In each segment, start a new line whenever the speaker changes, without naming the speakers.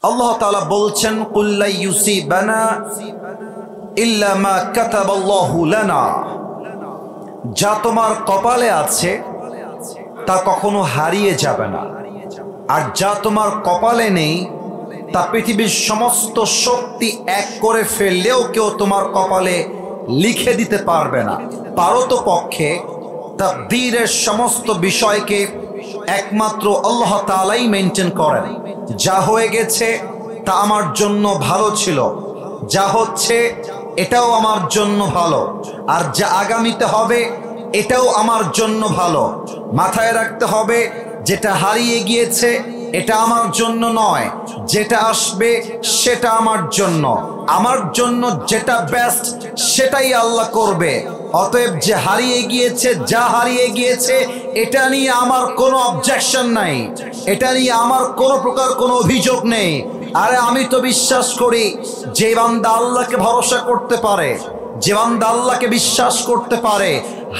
আল্লাহ তাআলা বলছেন কুল লা ইউসিবানা ইল্লা মা কাতাবাল্লাহু লানা, যা তোমার কপালে আছে তা কখনো হারিয়ে যাবে না, আর যা তোমার কপালে নেই তা পৃথিবীর সমস্ত শক্তি এক করে ফেললেও কেউ তোমার কপালে লিখে দিতে পারবে না। পারতপক্ষে তাকদীরের সমস্ত বিষয়কে একমাত্র আল্লাহ তাআলাই মেনটেন করেন। যা হয়ে গেছে তা আমার জন্য ভালো ছিল, যা হচ্ছে এটাও আমার জন্য ভালো, আর যা আগামীতে হবে এটাও আমার জন্য ভালো। মাথায় রাখতে হবে, যেটা হারিয়ে গিয়েছে এটা আমার জন্য নয়, যেটা আসবে সেটা আমার জন্য। আমার জন্য যেটা বেস্ট সেটাই আল্লাহ করবে। অতএব যে হারিয়ে গিয়েছে, যা হারিয়ে গিয়েছে, এটা নিয়ে আমার কোনো অবজেকশন নাই, এটা নিয়ে আমার কোনো প্রকার কোনো অভিযোগ নেই। আরে আমি তো বিশ্বাস করি যে বান্দা আল্লাহকে ভরসা করতে পারে, যে বান্দা আল্লাহকে বিশ্বাস করতে পারে,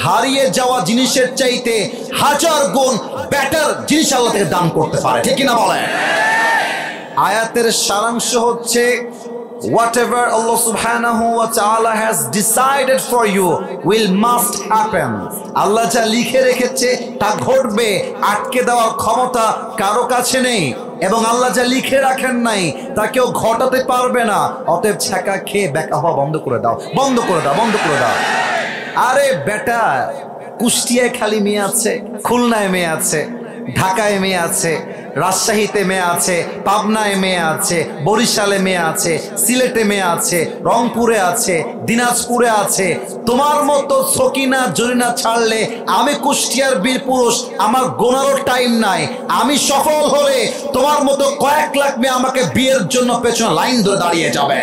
হারিয়ে যাওয়া জিনিসের চাইতে হাজার গুণ বেটার জিনিস আল্লাহ থেকে দান করতে পারে। ঠিক কিনা বলেন? আয়াতের সারাংশ হচ্ছে, whatever Allah subhanahu wa ta'ala has decided for you will must happen. আল্লাহ যা লিখে রেখেছে তা ঘটবে, আটকে দেওয়ার ক্ষমতা কারো কাছে নেই। এবং আল্লাহ যা লিখে রাখেন নাই তা কেউ ঘটাতে পারবে না। অতএব ছ্যাঁকা খেয়ে বেকা হওয়া বন্ধ করে দাও, বন্ধ করে দাও, বন্ধ করে দাও। আরে বেটা, কুষ্টিয়ায় খালি মেয়ে আছে, খুলনায় মেয়ে আছে, ঢাকায় মেয়ে আছে, রাজশাহীতে মেয়ে আছে, পাবনায় মেয়ে আছে, বরিশালে মেয়ে আছে, সিলেটে মেয়ে আছে, রংপুরে আছে, দিনাজপুরে আছে। তোমার মতো সকিনা জরিনা ছাড়লে আমি কুষ্টিয়ার বীর পুরুষ, আমার গোনারও টাইম নাই। আমি সফল হলে তোমার মতো কয়েক লাখ মেয়ে আমাকে বিয়ের জন্য পেছনে লাইন ধরে দাঁড়িয়ে যাবে।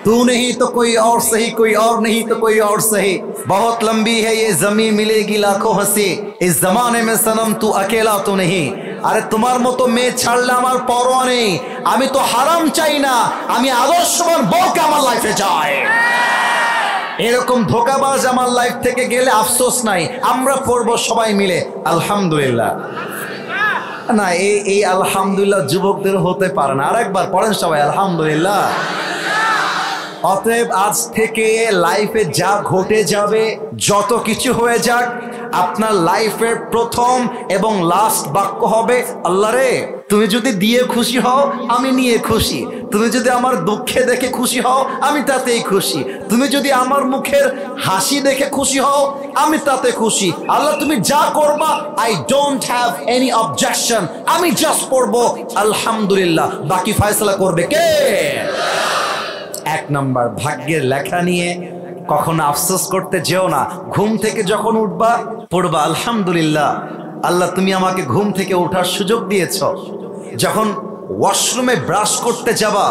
तू नहीं तो कोई और सही, कोई और नहीं तो कोई और सही, बहुत लंबी है ये जमीन, मिलेगी लाखों हंसी, इस जमाने में सनम तू अकेला तो नहीं। আরে তোমার মতো মেয়ে ছাড়লে আমার পরোয়া নেই। আমি তো হারাম চাই না, আমি আদর্শবান বউকে আমার লাইফে চাই। এরকম ধোঁকাবাজ আমার লাইফ থেকে গেলে আফসোস নাই। আমরা পড়বো সবাই মিলে আলহামদুলিল্লাহ। না, এই আলহামদুলিল্লাহ যুবকদের হতে পারে না। আরেকবার পড়েন সবাই আলহামদুলিল্লাহ। অতএব আজ থেকে লাইফে যা ঘটে যাবে, যত কিছু হয়ে যাক, আপনার লাইফের প্রথম এবং লাস্ট বাক্য হবে, আল্লাহ রে তুমি যদি দিয়ে খুশি হও আমি নিয়ে খুশি, তুমি যদি আমার দুঃখে দেখে খুশি হও আমি তাতেই খুশি, তুমি যদি আমার মুখের হাসি দেখে খুশি হও আমি তাতে খুশি। আল্লাহ তুমি যা করবা, I don't have any objection, আমি জাস্ট পড়বো আলহামদুলিল্লাহ। বাকি ফয়সালা করবে কে? এক নাম্বার, ভাগ্যের লেখা নিয়ে কখনো আফসোস করতে যেও না। ঘুম থেকে যখন উঠবা পড়বা আলহামদুলিল্লাহ, আল্লাহ তুমি আমাকে ঘুম থেকে ওঠার সুযোগ দিয়েছ। যখন ওয়াশরুমে ব্রাশ করতে যাবা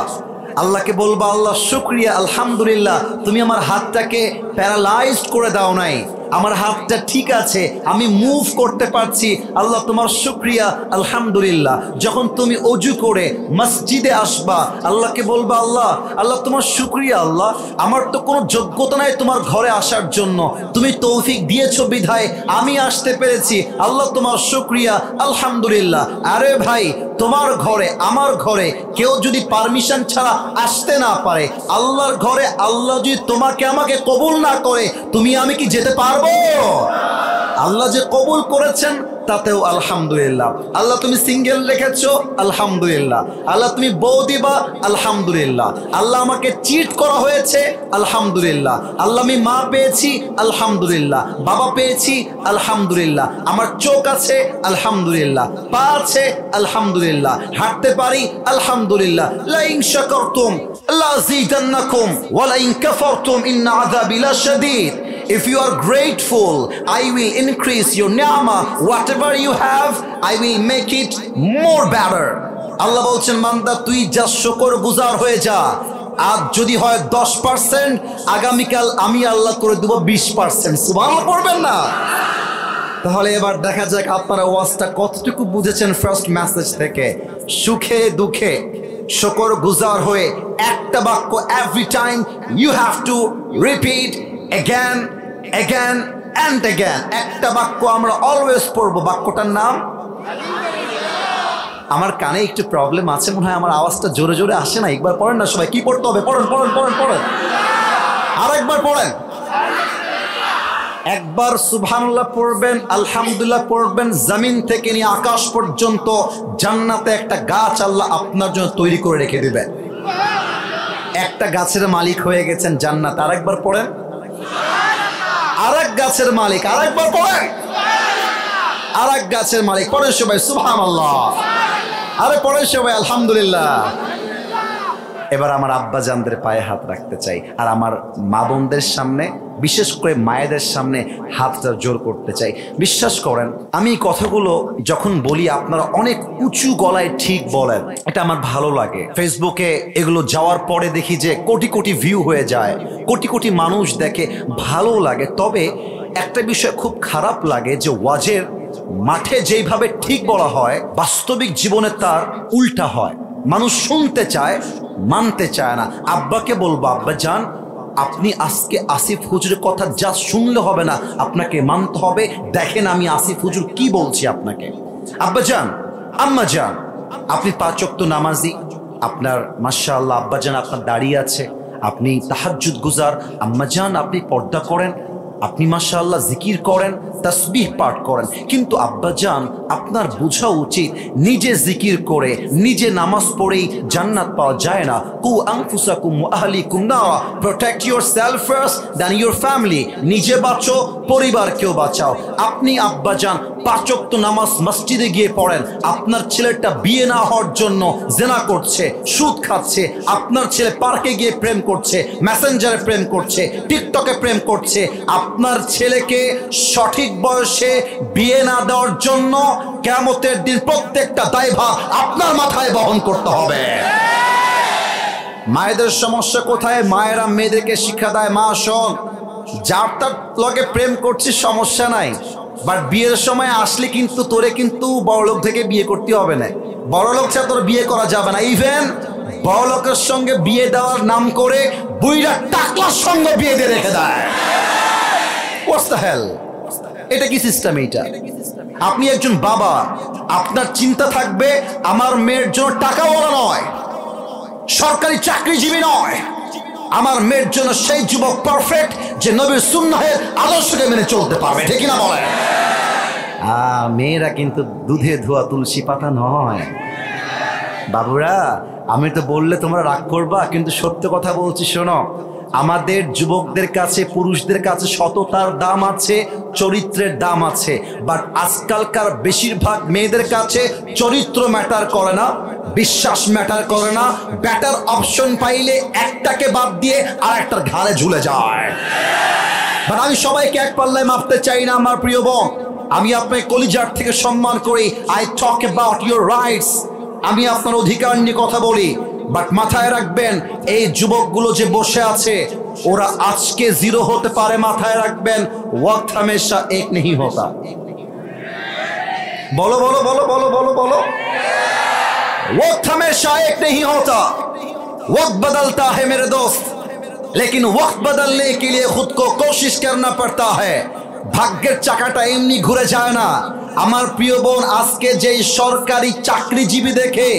আল্লাহকে বলবা আল্লাহ শুকরিয়া, আলহামদুলিল্লাহ তুমি আমার হাতটাকে প্যারালাইজড করে দাও নাই, আমার হাতটা ঠিক আছে, আমি মুভ করতে পারছি, আল্লাহ তোমার শুকরিয়া আলহামদুলিল্লাহ। যখন তুমি অজু করে মসজিদে আসবা আল্লাহকে বলবা আল্লাহ তোমার শুকরিয়া, আল্লাহ আমার তো কোনো যোগ্যতা নাই তোমার ঘরে আসার জন্য, তুমি তৌফিক দিয়েছো বিধায় আমি আসতে পেরেছি, আল্লাহ তোমার শুকরিয়া আলহামদুলিল্লাহ। আরে ভাই, তোমার ঘরে আমার ঘরে কেউ যদি পারমিশন ছাড়া আসতে না পারে, আল্লাহর ঘরে আল্লাহ যদি তোমাকে আমাকে কবুল না করে তুমি আমি কি যেতে পারবো? আল্লাহ যে কবুল করেছেন তাতেও আলহামদুলিল্লাহ। আল্লাহ তুমি সিঙ্গেল রেখেছো আলহামদুলিল্লাহ। আল্লাহ তুমি বউ দিবা আলহামদুলিল্লাহ। আল্লাহ আমাকে চিট করা হয়েছে আলহামদুলিল্লাহ। আল্লাহ আমি মা পেয়েছি আলহামদুলিল্লাহ, বাবা পেয়েছি আলহামদুলিল্লাহ, আমার চোখ আছে আলহামদুলিল্লাহ, পা আছে আলহামদুলিল্লাহ, হাঁটতে পারি আলহামদুলিল্লাহ। লা ইন শাকারতুম লাযীদান্নাকুম ওয়া লা ইন কাফারতুম ইন্না আযাবি লাশাদীদ। If you are grateful, I will increase your ni'mah. Whatever you have, I will make it more better. আল্লাহ বলছেন বান্দা তুই যা শুকর গুজার হয়ে যা। আজ যদি হয় 10%, আগামীকাল আমি আল্লাহ করে দেব 20%। সুবহানাল্লাহ পড়বেন না? তাহলে এবার দেখা যাক আপনারা ওয়াজটা কতটুকু বুঝেছেন ফার্স্ট মেসেজ থেকে। সুখে দুঃখে শুকর গুজার হয়ে একটা বাক্য every time you have to repeat again and again। একটা বাক্য আমরা অলওয়েজ পড়বো, বাক্যটার নাম আমার কানে একটু প্রবলেম আছে মনে হয়, আমার আওয়াজটা জোরে জোরে আসে না। একবার পড়েন না সবাই, কি পড়তে হবে? পড়েন পড়েন পড়েন পড়েন, আরেকবার পড়েন। একবার সুবহানাল্লাহ পড়বেন, আলহামদুলিল্লাহ পড়বেন, জমিন থেকে নিয়ে আকাশ পর্যন্ত জান্নাতে একটা গাছ আল্লাহ আপনার জন্য তৈরি করে রেখে দিবেন। একটা গাছের মালিক হয়ে গেছেন জান্নাত। আরেকবার পড়েন, আরেক গাছের মালিক। আরেকবার পড়েন, আরেক গাছের মালিক। পড়েন সবাই সুবহানাল্লাহ, আরে পড়েন সবাই আলহামদুলিল্লাহ। এবার আমার আব্বা জানদের পায়ে হাত রাখতে চাই, আর আমার মা বোনদের সামনে, বিশেষ করে মায়েদের সামনে হাতটা জোর করতে চাই। বিশ্বাস করেন, আমি এই কথাগুলো যখন বলি আপনারা অনেক উঁচু গলায় ঠিক বলেন, এটা আমার ভালো লাগে। ফেসবুকে এগুলো যাওয়ার পরে দেখি যে কোটি কোটি ভিউ হয়ে যায়, কোটি কোটি মানুষ দেখে, ভালো লাগে। তবে একটা বিষয় খুব খারাপ লাগে যে ওয়াজের মাঠে যেইভাবে ঠিক বলা হয়, বাস্তবিক জীবনে তার উল্টা হয়। মানুষ শুনতে চায়, মানতে চায় না। আব্বাকে বলবো, আব্বা জান, আপনি আজকে আসিফ হুজুরের কথা যা শুনলে হবে না, আপনাকে মানতে হবে। দেখেন আমি আসিফ হুজুর কি বলছি আপনাকে। আব্বা জান, আম্মা জান, আপনি 5 ওয়াক্ত নামাজি, আপনার মাশাআল্লাহ আব্বা জান আপনার দাড়ি আছে, আপনি তাহাজ্জুদ গুজার, আম্মা জান আপনি পর্দা করেন, আপনি মাশাআল্লাহ জিকির করেন, তাসবিহ পাঠ করেন। কিন্তু আব্বাজান আপনার বোঝা উচিত, নিজে জিকির করে নিজে নামাজ পড়েই জান্নাত পাওয়া যায় না। কু আনফুসাকুম ওয়া আহলিকুম নারা, protect yourself first then your family. নিজে বাঁচো, পরিবারকেও বাঁচাও। আপনি আব্বাজান 5 ওয়াক্ত নামাজ মসজিদে গিয়ে পড়েন, আপনার ছেলেটা বিয়ে না হওয়ার জন্য জেনা করছে, সুদ খাচ্ছে, আপনার ছেলে পার্কে গিয়ে প্রেম করছে, মেসেঞ্জারে প্রেম করছে, টিকটকে প্রেম করছে, আপনার ছেলেকে সঠিক বয়সে বিয়ে না দেওয়ার জন্য কিয়ামতের দিন প্রত্যেকটা দায়ভার আপনার মাথায় বহন করতে হবে। মায়েদের সমস্যা কোথায়? মায়েরা মেয়েদেরকে শিক্ষা দেয়, মা শোন, যার তার লগে প্রেম করছিস সমস্যা নাই, বাট বিয়ের সময় আসলে কিন্তু তোরে কিন্তু বড়লোক থেকে বিয়ে করতে হবে না। বড়লোক ছাড়া তোর বিয়ে করা যাবে না। ইভেন বড়লোকের সঙ্গে বিয়ে দেওয়ার নাম করে বুইরা টাকলার সঙ্গে বিয়ে দিয়ে রেখে দেয়। What's the hell? এটা কি সিস্টেম? এটা আপনি একজন বাবা, আপনার চিন্তা থাকবে আমার মেয়ের জন্য টাকাওয়ালা নয়, সরকারি চাকরিজীবী নয়, আমার মেয়ের জন্য সেই যুবক পারফেক্ট যে নবীর সুন্নাহের আদর্শকে মেনে চলতে পারবে। ঠিক না বলেন? মেয়েরা কিন্তু দুধে ধোয়া তুলসী পাতা নয়। বাবুরা, আমি তো বললে তোমরা রাগ করবা, কিন্তু সত্য কথা বলছি, শোনো। আমাদের যুবকদের কাছে, পুরুষদের কাছে সততার দাম আছে, চরিত্রের দাম আছে, বাট আজকালকার বেশিরভাগ মেয়েদের কাছে চরিত্র ম্যাটার করে না, বিশ্বাস ম্যাটার করে না। ব্যাটার অপশন পাইলে একটাকে বাদ দিয়ে আর একটার ঘাড়ে ঝুলে যায়। বাট আমি সবাইকে এক পাল্লায় মাপতে চাই না আমার প্রিয় বোন। আমি আপনাকে কলিজার থেকে সম্মান করি। I talk about your rights. আমি আপনার অধিকার নিয়ে কথা বলি, বাট মাথায় রাখবেন এই যুবকগুলো যে বসে আছে ওরা আজকে জিরো হতে পারে। মাথায় রাখবেন, ওয়াক্ত হামেশা এক नहीं होता। बोलो बोलो बोलो बोलो बोलो बोलो, वक्त हमेशा एक नहीं होता। वक्त बदलता है मेरे दोस्त, लेकिन वक्त बदलने के लिए खुद को कोशिश करना पड़ता है। ভাগ্যের চাকাটা এমনি ঘুরে যায় না। আমার প্রিয় বোন, আজকে যেই সরকারি চাকরিজীবী দেখে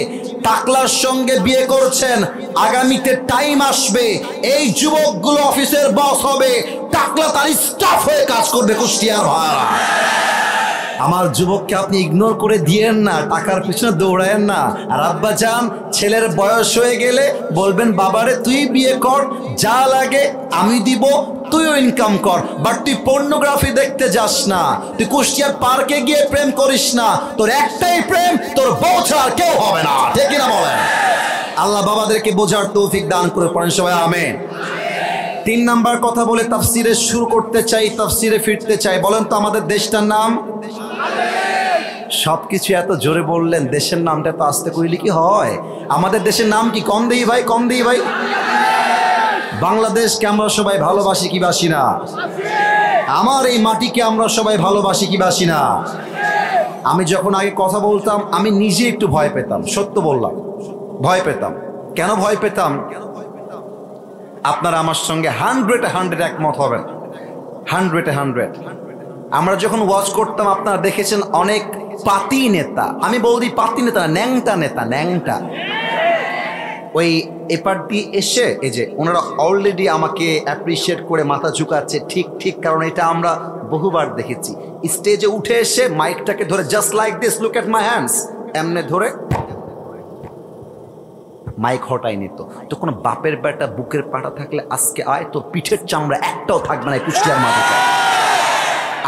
টাকলার সঙ্গে বিয়ে করছেন, আগামীতে টাইম আসবে এই যুবকগুলো অফিসের বস হবে, টাকলা তার স্টাফ হয়ে কাজ করবে। কুষ্টিয়ার ভাড়া আমার যুবককে আপনি ইগনোর করে দিয়েন না, টাকার পিছনে দৌড়ায়েন না। আর আব্বা জান, ছেলের বয়স হয়ে গেলে বলবেন বাবারে তুই বিয়ে কর, যা লাগে আমি দিব, তুইও ইনকাম কর, বাট তুই পর্নোগ্রাফি দেখতে যাস না, তুই কুষ্টিয়ার পার্কে গিয়ে প্রেম করিস না। তোর একটাই প্রেম, তোর বউ ছাড়া কেউ হবে না। ঠিক না বলেন? আল্লাহ বাবাদেরকে বোঝার তৌফিক দান করে পড়েন সবাই আমিন। 3 নাম্বার কথা বলে তাফসিরে শুরু করতে চাই, তাফসিরে ফিরতে চাই। বলেন তো আমাদের দেশটার নাম? সবকিছু এত জোরে বললেন, দেশের নামটা তো আস্তে কইলে কি হয়? আমাদের দেশের নাম কি? কম দেই ভাই, কম দেই ভাই। বাংলাদেশকে আমরা সবাই ভালোবাসি কি বাসি না? আমার এই মাটিকে আমরা সবাই ভালোবাসি কি বাসি না? আমি যখন আগে কথা বলতাম আমি নিজে একটু ভয় পেতাম, সত্য বললাম, ভয় পেতাম। কেন ভয় পেতাম? আপনারা আমার সঙ্গে 100-100 একমত হবেন। 100-100 আমরা যখন ওয়াজ করতাম আপনারা দেখেছেন অনেক পাতি নেতা, আমি বলি পাতি নেতা না, ন্যাংটা নেতা, ন্যাংটা। ওই এপার দিয়ে এসে এই যে ওনারা অলরেডি আমাকে অ্যাপ্রিসিয়েট করে মাথা ঝুঁকাচ্ছে, ঠিক ঠিক, কারণ এটা আমরা বহুবার দেখেছি। স্টেজে উঠে এসে মাইকটাকে ধরে just like this, look at my hands, এমনে ধরে মাইক হটাই নিত। তো কোনো বাপের বেটা বুকের পাটা থাকলে আজকে আয়, তো পিঠের চামড়া একটাও থাকবে না কুষ্টিয়ার মাটিতে।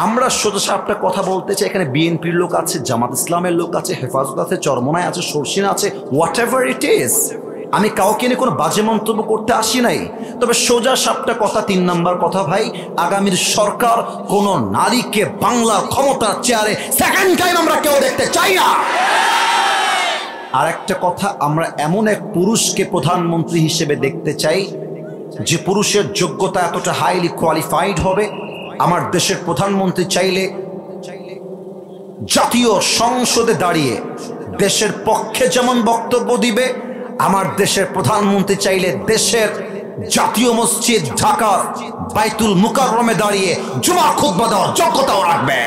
আমরা সোজা সাপটা কথা বলতে চাই, এখানে বিএনপির লোক আছে, জামাত ইসলামের লোক আছে, হেফাজত আছে, চরমনায় আছে, সরসিনা আছে, হোয়াট এভার ইট ইজ। আমি কাউকে নিয়ে কোনো বাজে মন্তব্য করতে আসি নাই, তবে সোজা সাপটা কথা, 3 নাম্বার কথা ভাই, আগামীর সরকার কোন নারীকে বাংলার ক্ষমতার চেয়ারে সেকেন্ড টাইম আমরা কেউ দেখতে চাই না। আর একটা কথা, আমরা এমন এক পুরুষকে প্রধানমন্ত্রী হিসেবে দেখতে চাই যে পুরুষের যোগ্যতা এতটা হাইলি কোয়ালিফাইড হবে। আমার দেশের প্রধানমন্ত্রী চাইলে জাতীয় সংসদে দাঁড়িয়ে দেশের পক্ষে যেমন বক্তব্য দিবে, আমার দেশের প্রধানমন্ত্রী চাইলে দেশের জাতীয় মসজিদ ঢাকার বাইতুল মুকাররমে দাঁড়িয়ে জুমার খুতবা দেওয়ার যোগ্যতাও রাখবে।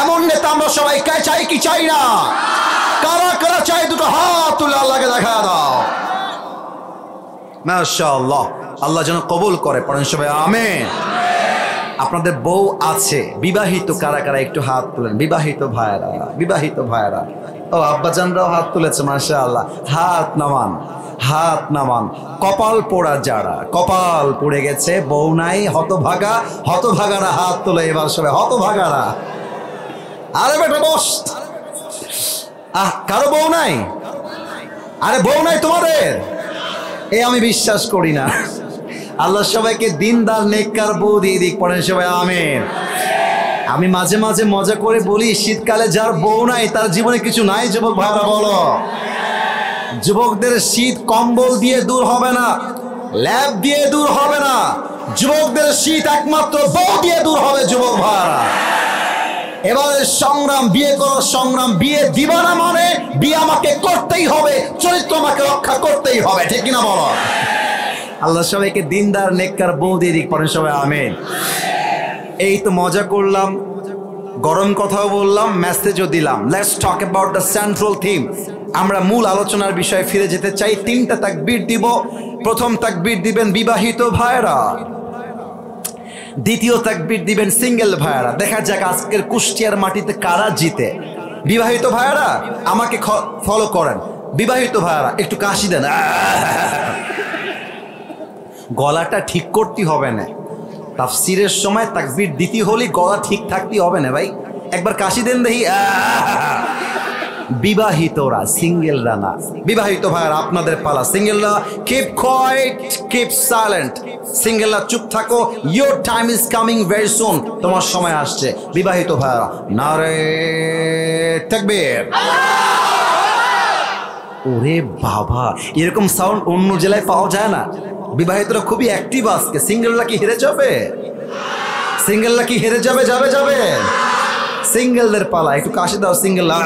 এমন নেতা আমরা সবাই চাই কি চাই না? কারা কারা চাই? দুটো হাত তুলে আল্লাহকে দেখা দাও। মাশাআল্লাহ, আল্লাহ যেন কবুল করে, পড়েন সবাই আমিন। আপনাদের বউ আছে, বিবাহিত কারা কারা একটু হাত তুলেন, বিবাহিত ভাইরা, বিবাহিত ভাইরা। ও আব্বাজানরাও হাত তুলেছে, মাশাআল্লাহ, হাত নামান, হাত নামান। কপাল পোড়া যারা, কপাল পুড়ে গেছে, বউ নাই, হতভাগা, হতভাগারা হাত তোলে এবার সবাই, হতভাগারা। আরে বেটা বস, কারো বউ নাই? আরে বউ নাই তোমাদের? আমি বিশ্বাস করি না। আল্লাহ সবাইকে দিনদার নেককার বউ দিয়ে দিক, পড়েন সবাই আমিন। আমি মাঝে মাঝে মজা করে বলি, শীতকালে যার বউ নাই তার জীবনে কিছু নাই। যুবক ভাইরা বলো, যুবকদের শীত কম্বল দিয়ে দূর হবে না, ল্যাব দিয়ে দূর হবে না, যুবকদের শীত একমাত্র বউ দিয়ে দূর হবে। যুবক ভাইরা এবারে সংগ্রাম, বিয়ে করার সংগ্রাম, বিয়ে দিবা না মানে বিয়ে আমাকে করতেই হবে, চরিত্র আমাকে রক্ষা করতেই হবে, ঠিক কিনা বলো? আল্লাহ সবাইকে দিনদার নেককার বউ দিয়ে দিক, পড়েন সবাই আমিন। এই তো মজা করলাম, গরম কথাও বললাম, মেসেজও দিলাম। Let's talk about the central theme. আমরা মূল আলোচনার বিষয়ে ফিরে যেতে চাই। 3টা তাকবীর দিব। প্রথম তাকবীর দিবেন বিবাহিত ভাইরা, দ্বিতীয় তাকবীর দিবেন সিঙ্গেল ভাইরা। দেখা যাক আজকের কুষ্টিয়ার মাটিতে কারা জিতে। বিবাহিত ভাইরা আমাকে ফলো করেন, বিবাহিত ভাইরা একটু কাশি দেন, গলাটা ঠিক করতে হবে না। তাফসিরের সময় তাকবীর দিতে হলে গলা ঠিক থাকতে হবে না ভাই, একবার কাশি দেন দেখি। বিবাহিতরা, সিঙ্গেলরা না। বিবাহিত ভাইরা আপনাদের পালা, সিঙ্গেলরা কিপ কোয়াইট, কিপ সাইলেন্ট। সিঙ্গেলরা চুপ থাকো, your time is coming very soon, তোমার সময় আসছে। বিবাহিত ভাইরা নারে তাকবীর। ওরে বাবা, এরকম সাউন্ড অন্য জেলায় পাওয়া যায় না। বিবাহিতরা খুবই অ্যাক্টিভ আজকে। সিঙ্গেলরা কি হেরে যাবে? সিঙ্গেলরা কি হেরে যাবে? যাবে যাবে। সিঙ্গেলদের পালা, একটু কাশি দাও সিঙ্গেলরা।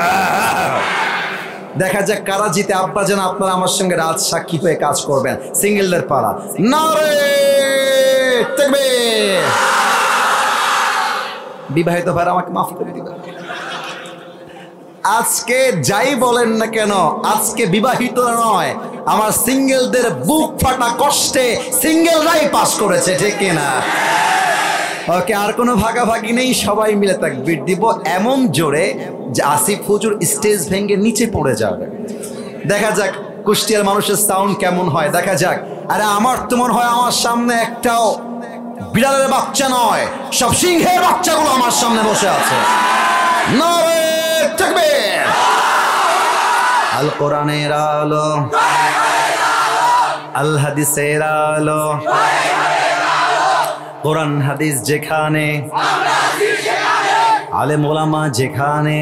দেখা যাক কারা জিতে। আব্বা যেন আপনারা আমার সঙ্গে রাজ সাক্ষী হয়ে কাজ করবেন। সিঙ্গেলদের পালা, নারে তাকবীর। বিবাহিত ভাইরা আমাকে মাফ করে দিবেন। আজকে যাই বলেন না কেন, আজকে বিবাহিত নয়, আমার সিঙ্গেলদের বুক ফাটা কষ্টে সিঙ্গেলরাই পাস করেছে, ঠিক কিনা? ওকে, আর কোনো ভাগাভাগি নেই, সবাই মিলে তাকবীর দিব এমন জোরে যে আসিফ হুজুর স্টেজ ভেঙে নিচে পড়ে যাবে। দেখা যাক কুষ্টিয়ার মানুষের সাউন্ড কেমন হয়, দেখা যাক। আরে আমার তো মনে হয় আমার সামনে একটাও বিড়ালের বাচ্চা নয়, সব সিংহের বাচ্চাগুলো আমার সামনে বসে আছে। নারে তাকবীর। আল কোরআনের আলো, আল হাদিসের আলো, কোরআন হাদিস যেখানে, আলেম ওলামা যেখানে,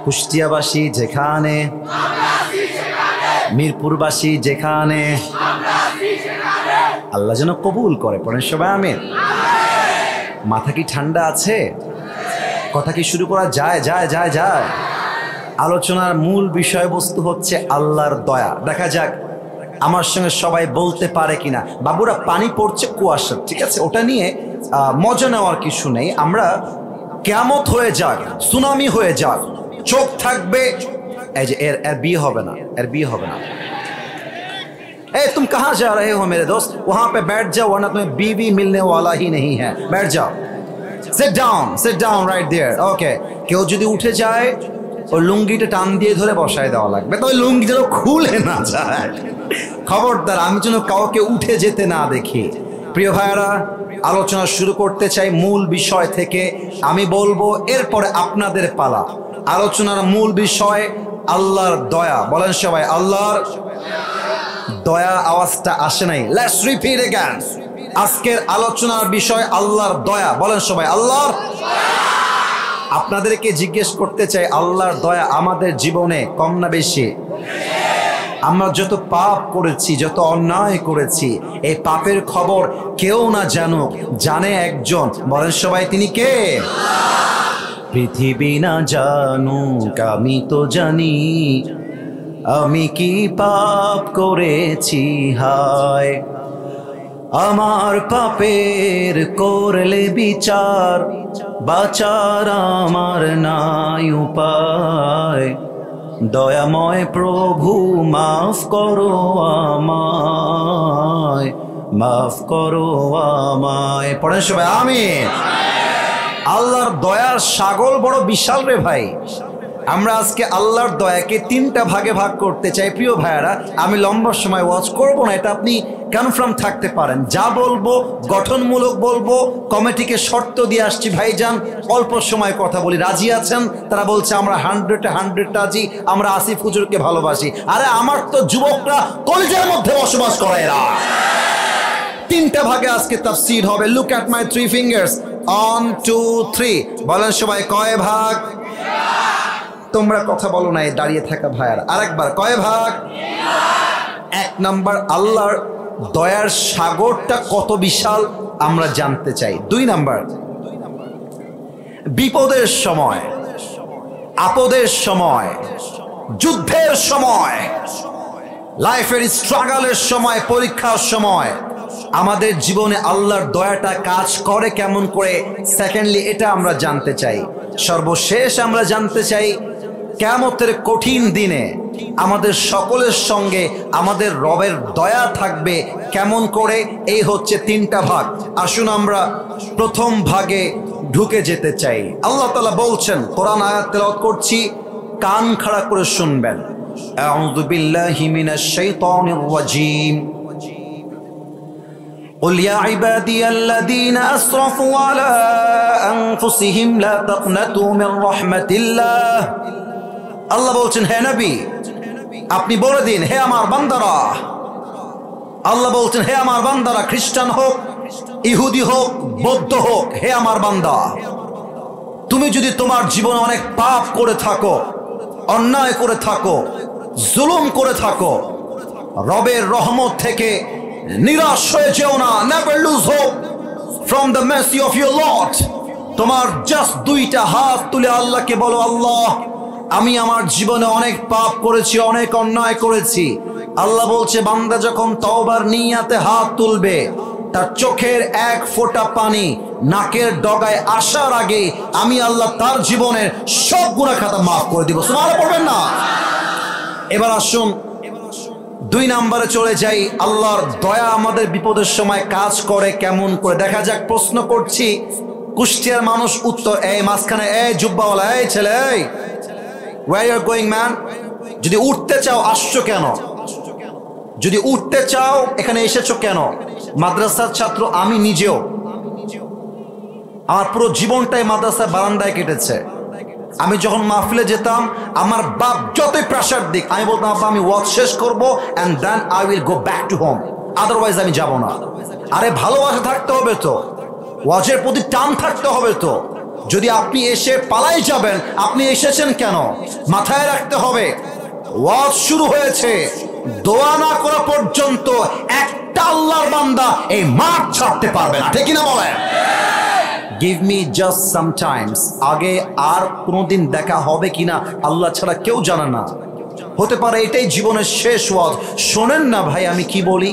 কুষ্টিয়াবাসী যেখানে, মিরপুরবাসী যেখানে, আল্লাহ যেন কবুল করে, পড়েন সবাই আমিন। মাথা কি ঠান্ডা আছে? কথা কি শুরু করা যায়? যায় যায় যায়। আলোচনার মূল বিষয়বস্তু হচ্ছে আল্লাহর দয়া। দেখা যাক আমার সঙ্গে সবাই বলতে পারে কিনা। বাবুরা পানি পড়ছে কুয়াশা, ঠিক আছে, ওটা নিয়ে মজা নেওয়ার কিছু নেই। আমরা কিয়ামত হয়ে যাক, সুনামি হয়ে যাক, চোখ থাকবে এই যে এর বিয়ে হবে না, এর বিয়ে হবে না। ए तुम कहाँ जा रहे हो मेरे दोस्त, वहां पे बैठ जाओ वरना तुम्हें बीवी मिलने वाला ही नहीं है, बैठ जाओ, sit down right there, okay। কেউ যদি উঠে যায় ওই লুঙ্গিটা টান দিয়ে ধরে বসায় দেওয়া লাগবে, তবে লুঙ্গি যেন খুলে না যায়। খবরদার আমি যেন কাউকে উঠে যেতে না দেখি। প্রিয় ভাইয়েরা, আলোচনা শুরু করতে চাই মূল বিষয় থেকে। আমি বলবো, এরপরে আপনাদের পালা। আলোচনার মূল বিষয় আল্লাহর দয়া। বলেন সবাই আল্লাহর দয়া। আওয়াজটা আসে নাই, লেটস রিপিট अगेन। আজকের আলোচনার বিষয় আল্লাহর দয়া। বলেন সবাই আল্লাহর। আপনাদেরকে জিজ্ঞেস করতে চাই, আল্লাহর দয়া আমাদের জীবনে কম না বেশি? আমরা যত পাপ করেছি, যত অন্যায় করেছি, এই পাপের খবর কেউ না জানুক, জানে একজন। বলেন সবাই তিনি কে? পৃথিবী না জানুক, আমি তো জানি আমি কি পাপ করেছি। হায় আমার পাপের করলে বিচার, বাঁচার আমার নাই উপায়। দয়াময় প্রভু মাফ করো আমায়, মাফ করো আমায়। পড়েন সবাই আমিন। আল্লাহর দয়ার সাগর বড় বিশাল রে ভাই। আমরা আজকে আল্লাহর দয়াকে তিনটা ভাগে ভাগ করতে চাই। প্রিয় ভাইয়ারা, আমি লম্বা সময় ওয়াচ করব না, এটা আপনি কনফার্ম থাকতে পারেন। যা বলবো গঠনমূলক বলবো। কমিটিকে শর্ত দিয়ে আসছি, ভাইজান অল্প সময় কথা বলি, রাজি আছেন? তারা বলছে আমরা 100 রাজি, আমরা আসিফ হুজুরকে ভালোবাসি। আরে আমার তো যুবকরা কলেজের মধ্যে বসবাস করে। এরা তিনটা ভাগে আজকে তাফসীর হবে। Look at my 3 fingers, 1 2 3। বলেন সবাই কয় ভাগ? তোমরা কথা বলো না, দাঁড়িয়ে থাকা ভাইয়ার। আরেকবার কয় ভাগ? 1 নাম্বার, আল্লাহর দয়ার সাগরটা কত বিশাল আমরা জানতে চাই। 2 নাম্বার, বিপদের সময়, আপদের সময়, যুদ্ধের সময়, লাইফের স্ট্রাগলের সময়, পরীক্ষার সময় আমাদের জীবনে আল্লাহর দয়াটা কাজ করে কেমন করে। সেকেন্ডলি, এটা আমরা জানতে চাই। সর্বশেষ আমরা জানতে চাই কিয়ামতের কঠিন দিনে আমাদের সকলের সঙ্গে আমাদের রবের দয়া থাকবে কেমন করে। এই হচ্ছে 3টা ভাগ। আসুন আমরা প্রথম ভাগে ঢুকে যেতে চাই। আল্লাহ তাআলা বলছেন, কোরআন আয়াত তেলাওয়াত করছি, কান খাড়া করে শুনবেন। আউযু বিল্লাহি মিনাশ শাইতানির রাজীম। قل يا عبادي الذين أسرفوا على أنفسهم لا تقنطوا من رحمة الله। আল্লাহ বলছেন, হে নবী আপনি বলে দিন, হে আমার বান্দারা। আল্লাহ বলছেন, হে আমার বান্দারা, খ্রিস্টান হোক, ইহুদি হোক, বৌদ্ধ হোক, হে আমার বান্দা, তুমি যদি তোমার জীবনে অনেক পাপ করে থাকো, অন্যায় করে থাকো, জুলুম করে থাকো, রবের রহমত থেকে নিরাশ হয়ে যেও না। Never lose hope from the Messi of your Lord. তোমার জাস্ট 2টা হাত তুলে আল্লাহকে বলো, আল্লাহ আমি আমার জীবনে অনেক পাপ করেছি, অনেক অন্যায় করেছি। আল্লাহ বলছে, বান্দা যখন তওবার নিয়াতে হাত তুলবে, তার চোখের 1 ফোঁটা পানি নাকের ডগায় আসার আগে আমি আল্লাহ তার জীবনের সব গুনাহ খাতা মাফ করে দিব। সুবহানাল্লাহ পড়বেন না? এবার আসুন 2 নম্বরে চলে যাই। আল্লাহর দয়া আমাদের বিপদের সময় কাজ করে কেমন করে দেখা যাক। প্রশ্ন করছি, কুষ্টিয়ার মানুষ উত্তর। এই মাঝখানে, এই জুব্বাওয়ালা, এই ছেলে, এই where you are going man? যদি উঠতে চাও আসছো কেন? যদি উঠতে চাও এখানে এসেছো কেন? মাদ্রাসার ছাত্র আমি নিজেও, আমার পুরো জীবনটাই মাদ্রাসার বারান্দায় কেটেছে। আমি যখন মাহফিলে যেতাম, আমার বাপ যতই প্রেশার দিক, আমি বলতাম আব্বা আমি ওয়াজ শেষ করব and then I will go back to home, otherwise আমি যাব না। আরে ভালোবাসা থাকতে হবে তো, ওয়াজের প্রতি টান থাকতে হবে তো। যদি আপনি এসে পালাই যাবেন, আপনি এসেছেন কেন? মাথায় রাখতে হবে, ওয়াজ শুরু হয়েছে, দোয়া না করা পর্যন্ত একটা আল্লাহর বান্দা এই মাঠ ছাড়তে পারবে না। ঠিক কিনা বলেন? Give me just sometimes। আগে আর কোনোদিন দেখা হবে কিনা আল্লাহ ছাড়া কেউ জানে না। হতে পারে এটাই জীবনের শেষ ওয়াজ। শোনেন না ভাই আমি কি বলি,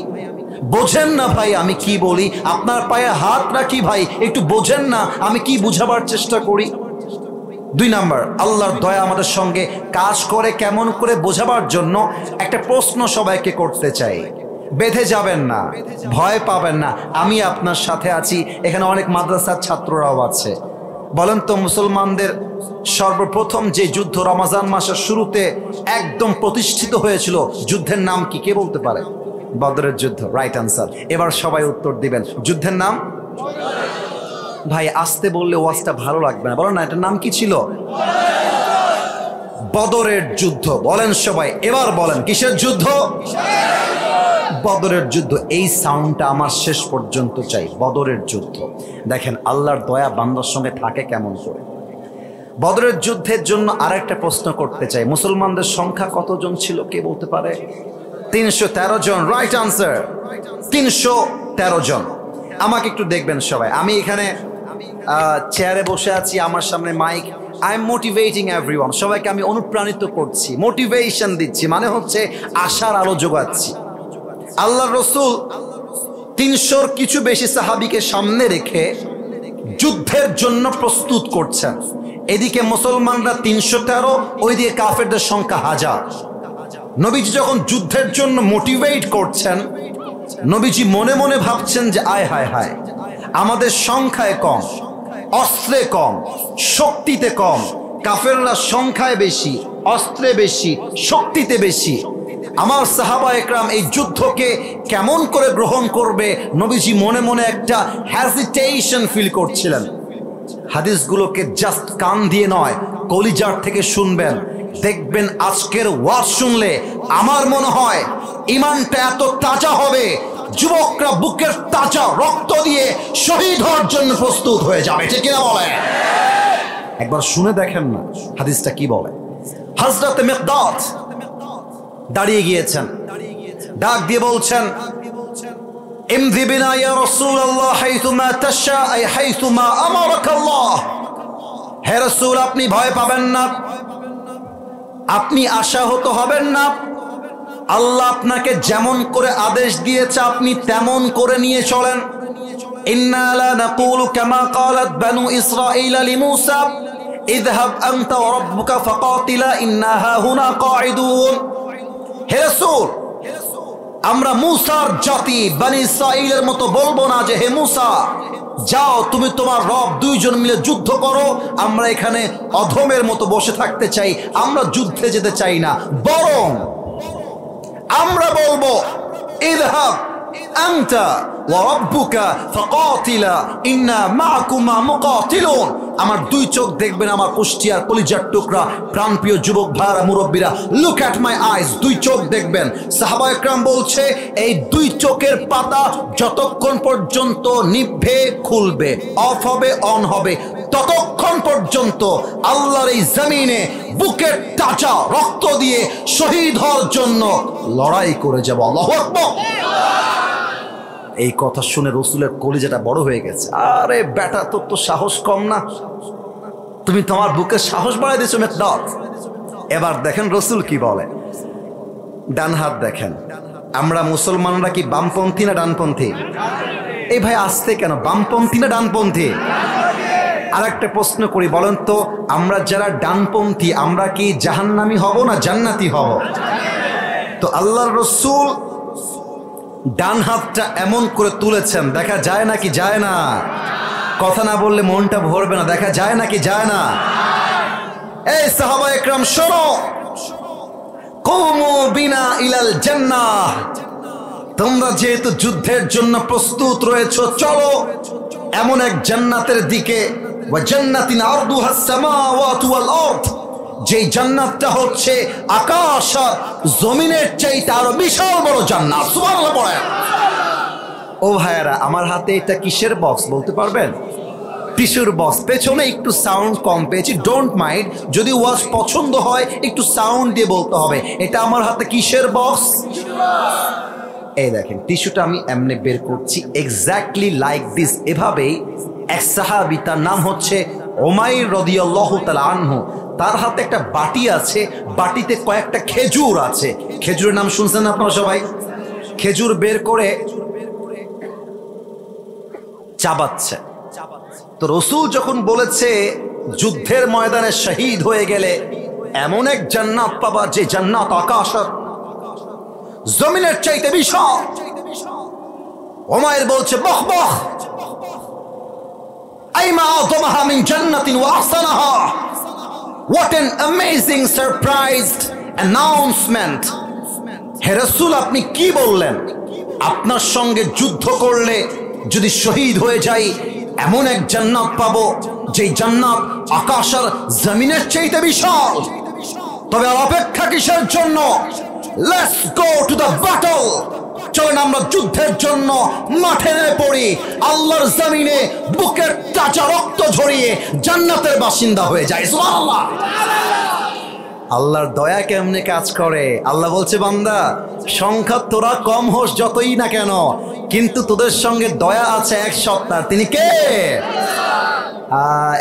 বোঝেন না ভাই আমি কি বলি, আপনার পায়ে হাত রাখি ভাই, একটু বোঝেন না আমি কি বুঝাবার চেষ্টা করি। 2 নাম্বার, আল্লাহর দয়া আমাদের সঙ্গে কাজ করে কেমন করে বোঝাবার জন্য একটা প্রশ্ন সবাইকে করতে চাই। বেঁধে যাবেন না, ভয় পাবেন না, আমি আপনার সাথে আছি। এখানে অনেক মাদ্রাসার ছাত্ররাও আছে। বলেন তো, মুসলমানদের সর্বপ্রথম যে যুদ্ধ রমজান মাসের শুরুতে একদম প্রতিষ্ঠিত হয়েছিল, যুদ্ধের নাম কি? কে বলতে পারে? বদরের যুদ্ধ। Right answer. এবার সবাই উত্তর দিবেন। যুদ্ধের নাম? ভাই আসতে বললে ওয়াজটা ভালো লাগবে না, বলো না, এটার নাম কি ছিল? বদরের যুদ্ধ। বলেন সবাই, এবার বলেন কিসের যুদ্ধ? বদরের যুদ্ধ। এই সাউন্ডটা আমার শেষ পর্যন্ত চাই। বদরের যুদ্ধ। দেখেন আল্লাহর দয়া বান্দার সঙ্গে থাকে কেমন করে। বদরের যুদ্ধের জন্য আরেকটা প্রশ্ন করতে চাই, মুসলমানদের সংখ্যা কতজন ছিল? কে বলতে পারে? 313 জন। রাইট আনসার, 313 জন। আমাকে একটু দেখবেন সবাই, আমি এখানে চেয়ারে বসে আছি, আমার সামনে mic. I am motivating everyone. সবাইকে আমি অনুপ্রাণিত করছি, মোটিভেশন দিচ্ছি, মানে হচ্ছে আশার আলো যোগাচ্ছি। আল্লাহর রাসূল 300-র কিছু বেশি সাহাবীকে সামনে রেখে যুদ্ধের জন্য প্রস্তুত করছেন। এদিকে মুসলমানরা 313, ওইদিকে কাফেরদের সংখ্যা 1000। নবীজি যখন যুদ্ধের জন্য মোটিভেট করছেন, নবীজি মনে মনে ভাবছেন যে আয় হায় হায়, আমাদের সংখ্যায় কম, অস্ত্রে কম, শক্তিতে কম, কাফেররা সংখ্যায় বেশি, অস্ত্রে বেশি, শক্তিতে বেশি। আমার সাহাবা একরাম এই যুদ্ধকে কেমন করে গ্রহণ করবে, নবীজি মনে মনে একটা হ্যাজিটেশন ফিল করছিলেন। হাদিসগুলোকে জাস্ট কান দিয়ে নয়, কলিজার থেকে শুনবেন। দেখবেন আজকের ওয়াজ শুনলে আমার মনে হয় ঈমানটা এত তাজা হবে, যুবকরা বুকের তাজা রক্ত দিয়ে শহীদ হওয়ার জন্য প্রস্তুত হয়ে যাবে। ঠিক কিনা বলে? একবার শুনে দেখেন না হাদিসটা কি বলে। হযরত মিকদাদ দাঁড়িয়ে গিয়েছেন, ডাক দিয়ে বলছেন, ইমদি বিনা ইয়া রাসূলুল্লাহ হাইথুমা তাশা, আই হাইথুমা আমারাকাল্লাহ। হে রাসূল, আপনি ভয় পাবেন না, আপনি আশাহত হবেন না। আল্লাহ আপনাকে যেমন করে আদেশ দিয়েছে আপনি তেমন করে নিয়ে চলেন। ইন্না লা নাকুলু কামা ক্বালাত বানু ইসরাঈল লিমূসা ইযহাব আনতা ওয়া রাব্বুকা ফাকাতিলা ইন্না হাহুনা কাঈদুন। হে রাসূল, আমরা মূসার জাতি বনি ইসরাঈলের মতো বলবো না যে হে মূসা যাও তুমি তোমার রব দুইজন মিলে যুদ্ধ করো, আমরা এখানে অধমের মতো বসে থাকতে চাই, আমরা যুদ্ধে যেতে চাই না। বরং আমরা বলবো ইযহাব আনতা ওয়া রাব্বুকা ফাকাতিলা ইন্না মাআকুমা মুকাতিলুন। আমার 2 চোখ দেখবেন, আমার কুষ্টিয়ার কলিজার টুকরা প্রাণপ্রিয় যুবক ভাইরা মুরব্বীরা, লুক অ্যাট মাই আইজ। 2 চোখ দেখবেন। সাহাবা একরাম বলছে এই 2 চোখের পাতা যতক্ষণ পর্যন্ত নিভবে খুলবে, অফ হবে অন হবে, ততক্ষণ পর্যন্ত আল্লাহর এই জমিনে বুকের তাজা রক্ত দিয়ে শহীদ হওয়ার জন্য লড়াই করে যাব। আল্লাহু আকবার। এই কথা শুনে রসুলের কলিজাটা বড় হয়ে গেছে। আরে বেটা, তোর তো সাহস কম না, তুমি তোমার বুকের সাহস বাড়াই দিয়েছো মিকদাদ। এবার দেখেন রসুল কি বলে। ডান হাত দেখেন। আমরা মুসলমানরা কি বামপন্থী না ডানপন্থী? এই ভাই আসতে কেন, বামপন্থী না ডানপন্থী? আর একটা প্রশ্ন করি, বলেন তো আমরা যারা ডানপন্থী আমরা কি জাহান্নামী হব না জান্নাতি হব? তো আল্লাহর রসুল ডান হাতটা এমন করে তুলেছেন, দেখা যায় নাকি যায় না? কথা না বললে মনটা ভরবে না। দেখা যায় নাকি যায় না? এই সাহাবা একরাম শোনো, কুমু বিনা ইলাল জান্নাহ। তোমরা যেহেতু যুদ্ধের জন্য প্রস্তুত রয়েছো, চলো এমন এক জান্নাতের দিকে, ওয়া জান্নাতিন আরদুহাস সামাওয়াতু ওয়াল আরদ, যে জান্নাতটা হচ্ছে আকাশ আর জমিনের চাইতে আরো বিশাল বড় জান্নাত। সুবহানাল্লাহ পড়েন। ও ভাইয়ারা, আমার হাতে এটা কিসের বক্স বলতে পারবেন? টিস্যুর বক্স। পেছনে একটু সাউন্ড কম পেয়েছি, ডোন্ট মাইন্ড। যদি ওয়াজ পছন্দ হয় একটু সাউন্ড দিয়ে বলতে হবে। এটা আমার হাতে কিসের বক্স? এই দেখেন টিস্যুটা আমি এমনি বের করছি, এক্স্যাক্টলি লাইক দিস। এভাবেই এক সাহাবী, তার নাম হচ্ছে উমাইর রাদিয়াল্লাহু তাআলা আনহু, তার হাতে একটা বাটি আছে, বাটিতে কয়েকটা খেজুর আছে। খেজুরের নাম শুনছেন আপনারা সবাই? খেজুর বের করে চাবাচ্ছে। তো রসুল যখন বলেছে যুদ্ধের ময়দানে শহীদ হয়ে গেলে এমন এক জান্নাত পাবা যে জান্নাত আকাশ আর জমিনের চাইতে বিশাল। ওমায়ের বলছে বখ বখ আইমা আযমাহা মিন জান্নাতিন ওয়া আহসানাহা। What an amazing surprised announcement! হে রাসূল, আপনি কি বললেন? আপনার সঙ্গে যুদ্ধ করলে যদি শহীদ হয়ে যাই এমন এক জান্নাত পাবো যেই জান্নাত আকাশ আর জমিনের চাইতে বিশাল। তবে আর অপেক্ষা কিসের জন্য? Let's go to the battle. চলুন আমরা যুদ্ধের জন্য মাঠে নেমে পড়ি, আল্লাহর জমিনে বুকের তাজা রক্ত ঝরিয়ে জান্নাতের বাসিন্দা হয়ে যায়। সুবহানাল্লাহ। আল্লাহর দয়া কেমনে কাজ করে? আল্লাহ বলছে, বান্দা সংখ্যা তোরা কম হোস যতই না কেন, কিন্তু তোদের সঙ্গে দয়া আছে এক সত্তার। তিনি কে?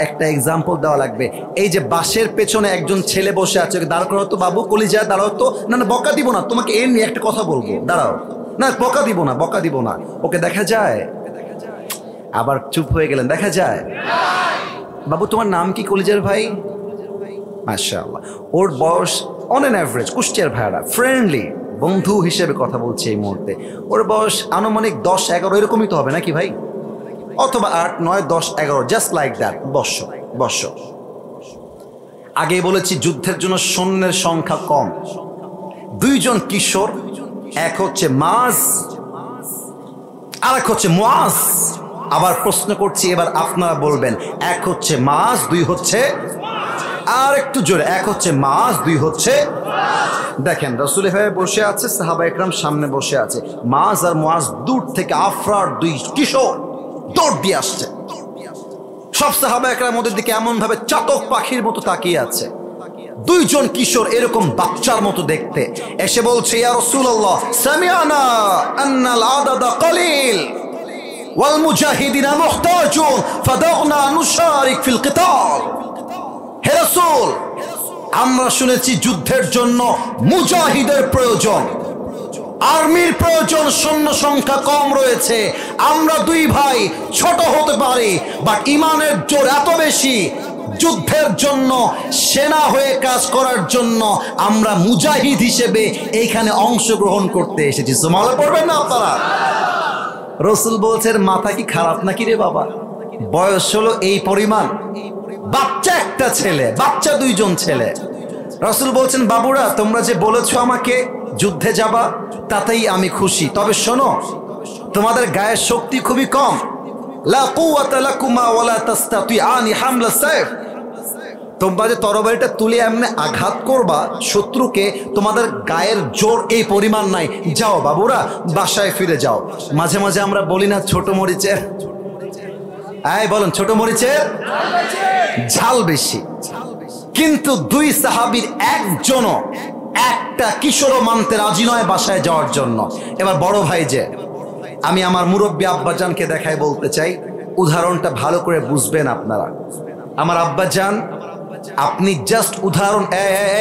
একটা এক্সাম্পল দেওয়া লাগবে। এই যে বাসের পেছনে একজন ছেলে বসে আছে, দাঁড় করো তো বাবু, কলিজা দাঁড়াও তো। না না, বকা দিব না তোমাকে, এমনি একটা কথা বলবো, দাঁড়াও। না বকা দিব না, বকা দিব না। ওকে দেখা যায়? আবার চুপ হয়ে গেলেন। দেখা যায়? বাবু তোমার নাম কি কলিজার ভাই? মাশাআল্লাহ। ওর বয়স অন অ্যান অ্যাভারেজ, কুষ্টিয়ার ভাইরা ফ্রেন্ডলি বন্ধু হিসেবে কথা বলছে এই মুহূর্তে, ওর বয়স আনুমানিক 10-11 এরকমই তো হবে নাকি ভাই? অথবা 8, 9, 10, 11, জাস্ট লাইক দ্যাট। বর্ষ। আগেই বলেছি যুদ্ধের জন্য সৈন্যের সংখ্যা কম। 2 জন কিশোর, এক হচ্ছে মাজ আর এক হচ্ছে মুআজ। আবার প্রশ্ন করছি, এবার আপনারা বলবেন, এক হচ্ছে মাজ, 2 হচ্ছে, আর একটু জোরে, এক হচ্ছে মাজ, 2 হচ্ছে। দেখেন রাসূল ভাই বসে আছে, সাহাবা একরাম সামনে বসে আছে, মাজ আর মুআজ দূর থেকে আফরার 2 কিশোর দৌড় দিয়ে আসছে। সব সাহাবা একরাম ওদের দিকে এমন ভাবে চাতক পাখির মতো তাকিয়ে আছে। 2 জন কিশোর এরকম বাচ্চার মতো দেখতে এসে বলছে, ইয়া রাসূলুল্লাহ সামিআনা আন্নাল আদাদা কলিল ওয়াল মুজাহিদিনা মুহতাজুন ফাদাউনা নুশারিক ফিল কিতাল। হে রাসূল, আমরা শুনেছি যুদ্ধের জন্য মুজাহিদের প্রয়োজন, আর্মির প্রয়োজন, সৈন্য সংখ্যা কম রয়েছে। আমরা 2 ভাই ছোট হতে পারি, বাট ইমানের জোর এত বেশি, যুদ্ধের জন্য সেনা হয়ে কাজ করার জন্য আমরা মুজাহিদ হিসেবে এইখানে অংশগ্রহণ করতে এসেছি। সুবহানাল্লাহ পড়বেন না আপনারা? রাসূল বলছেন, মাথা কি খারাপ নাকি রে বাবা? বয়স হলো এই পরিমাণ, বাচ্চা একটা ছেলে, বাচ্চা 2 জন ছেলে। রাসূল বলছেন, বাবুরা তোমরা যে বলেছো আমাকে যুদ্ধে যাবা তাতেই আমি খুশি, তবে শোনো তোমাদের গায়ের শক্তি খুবই কম। লা কুওয়াতা লাকুমা ওয়ালা তাস্তাতিআনি হামলা সাইফ। তোমরা যে তরবারিটা তুলে এমনি আঘাত করবা শত্রুকে, তোমাদের গায়ের জোর এই পরিমাণ নাই। যাও বাবুরা, বাসায় ফিরে যাও। মাঝে মাঝে আমরা বলি না ছোট মরিচের, বলেন ছোট মরিচের ঝাল বেশি। কিন্তু 2 সাহাবীর একজনও একটা কিশোরও মানতে রাজি নয় বাসায় যাওয়ার জন্য। এবার বড় ভাই যে, আমি আমার মুরব্বী আব্বাজানকে দেখাই বলতে চাই, উদাহরণটা ভালো করে বুঝবেন আপনারা। আমার আব্বাজান, আপনি জাস্ট উদাহরণ,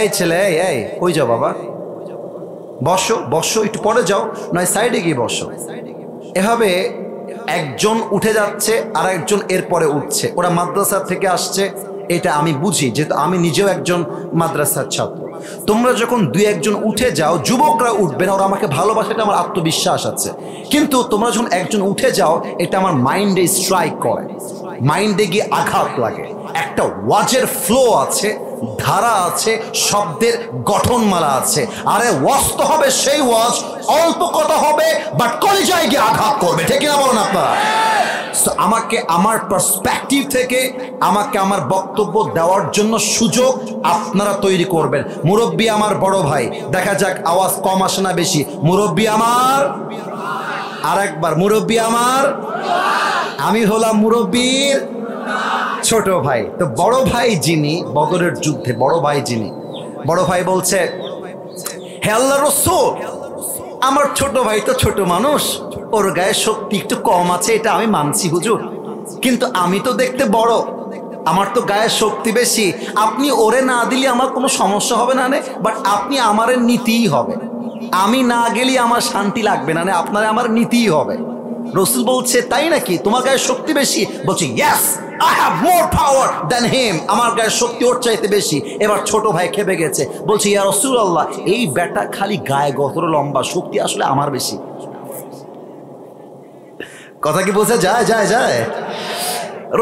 এই ছেলে, এই কই যাও বাবা, বসো, একটু পরে যাও, নয় সাইডে গিয়ে বসো। এভাবে একজন উঠে যাচ্ছে আর একজন এরপরে উঠছে। ওরা মাদ্রাসা থেকে আসছে, এটা আমি বুঝি, যেহেতু আমি নিজেও একজন মাদ্রাসার ছাত্র। তোমরা যখন 2-1 জন উঠে যাও, যুবকরা উঠবে না, ওরা আমাকে ভালোবাসে, এটা আমার আত্মবিশ্বাস আছে। কিন্তু তোমরা যখন একজন উঠে যাও, এটা আমার মাইন্ডে স্ট্রাইক করে, মাইন্ডে গিয়ে আঘাত লাগে। একটা ওয়াজের ফ্লো আছে, ধারা আছে, শব্দের গঠনমালা আছে। আরে ওয়াজ তো হবে সেই ওয়াজ, অল্প কথা হবে, বাট কলিজায় গিয়ে আঘাত করবে, ঠিক না বলুন আপনারা? আমাকে আমার পার্সপেক্টিভ থেকে আমাকে আমার বক্তব্য দেওয়ার জন্য সুযোগ আপনারা তৈরি করবেন। মুরব্বী আমার বড় ভাই, দেখা যাক আওয়াজ কম আসে না বেশি। মুরব্বী আমার, আর একবার মুরব্বী আমার, আমি হলাম মুরব্বীর ছোট ভাই। তো বড় ভাই যিনি, বদরের যুদ্ধে বড় ভাই যিনি, বড় ভাই বলছে, হে আল্লাহর রাসূল, আমার ছোট ভাই তো ছোট মানুষ, ওর গায়ে শক্তি একটু কম আছে, এটা আমি মানছি হুজুর, কিন্তু আমি তো দেখতে বড়, আমার তো গায়ে শক্তি বেশি। আপনি ওরে না দিলে আমার কোনো সমস্যা হবে না, বাট আপনি আমারে নিতেই হবে, আমি না গেলে আমার শান্তি লাগবে না, আপনার আমার নিতেই হবে। রাসূল বলছে, তাই নাকি, তোমার গায়ে শক্তি বেশি? বলছে, yes, I have more power than him, আমার গায়ে শক্তি ওর চাইতে বেশি। এবার ছোট ভাই খেপে গেছে, বলছে ইয়া রাসূলুল্লাহ, এই বেটা খালি গায়ে গতর লম্বা, শক্তি আসলে আমার বেশি। কথা কি বোঝা যায়? যায় যায়।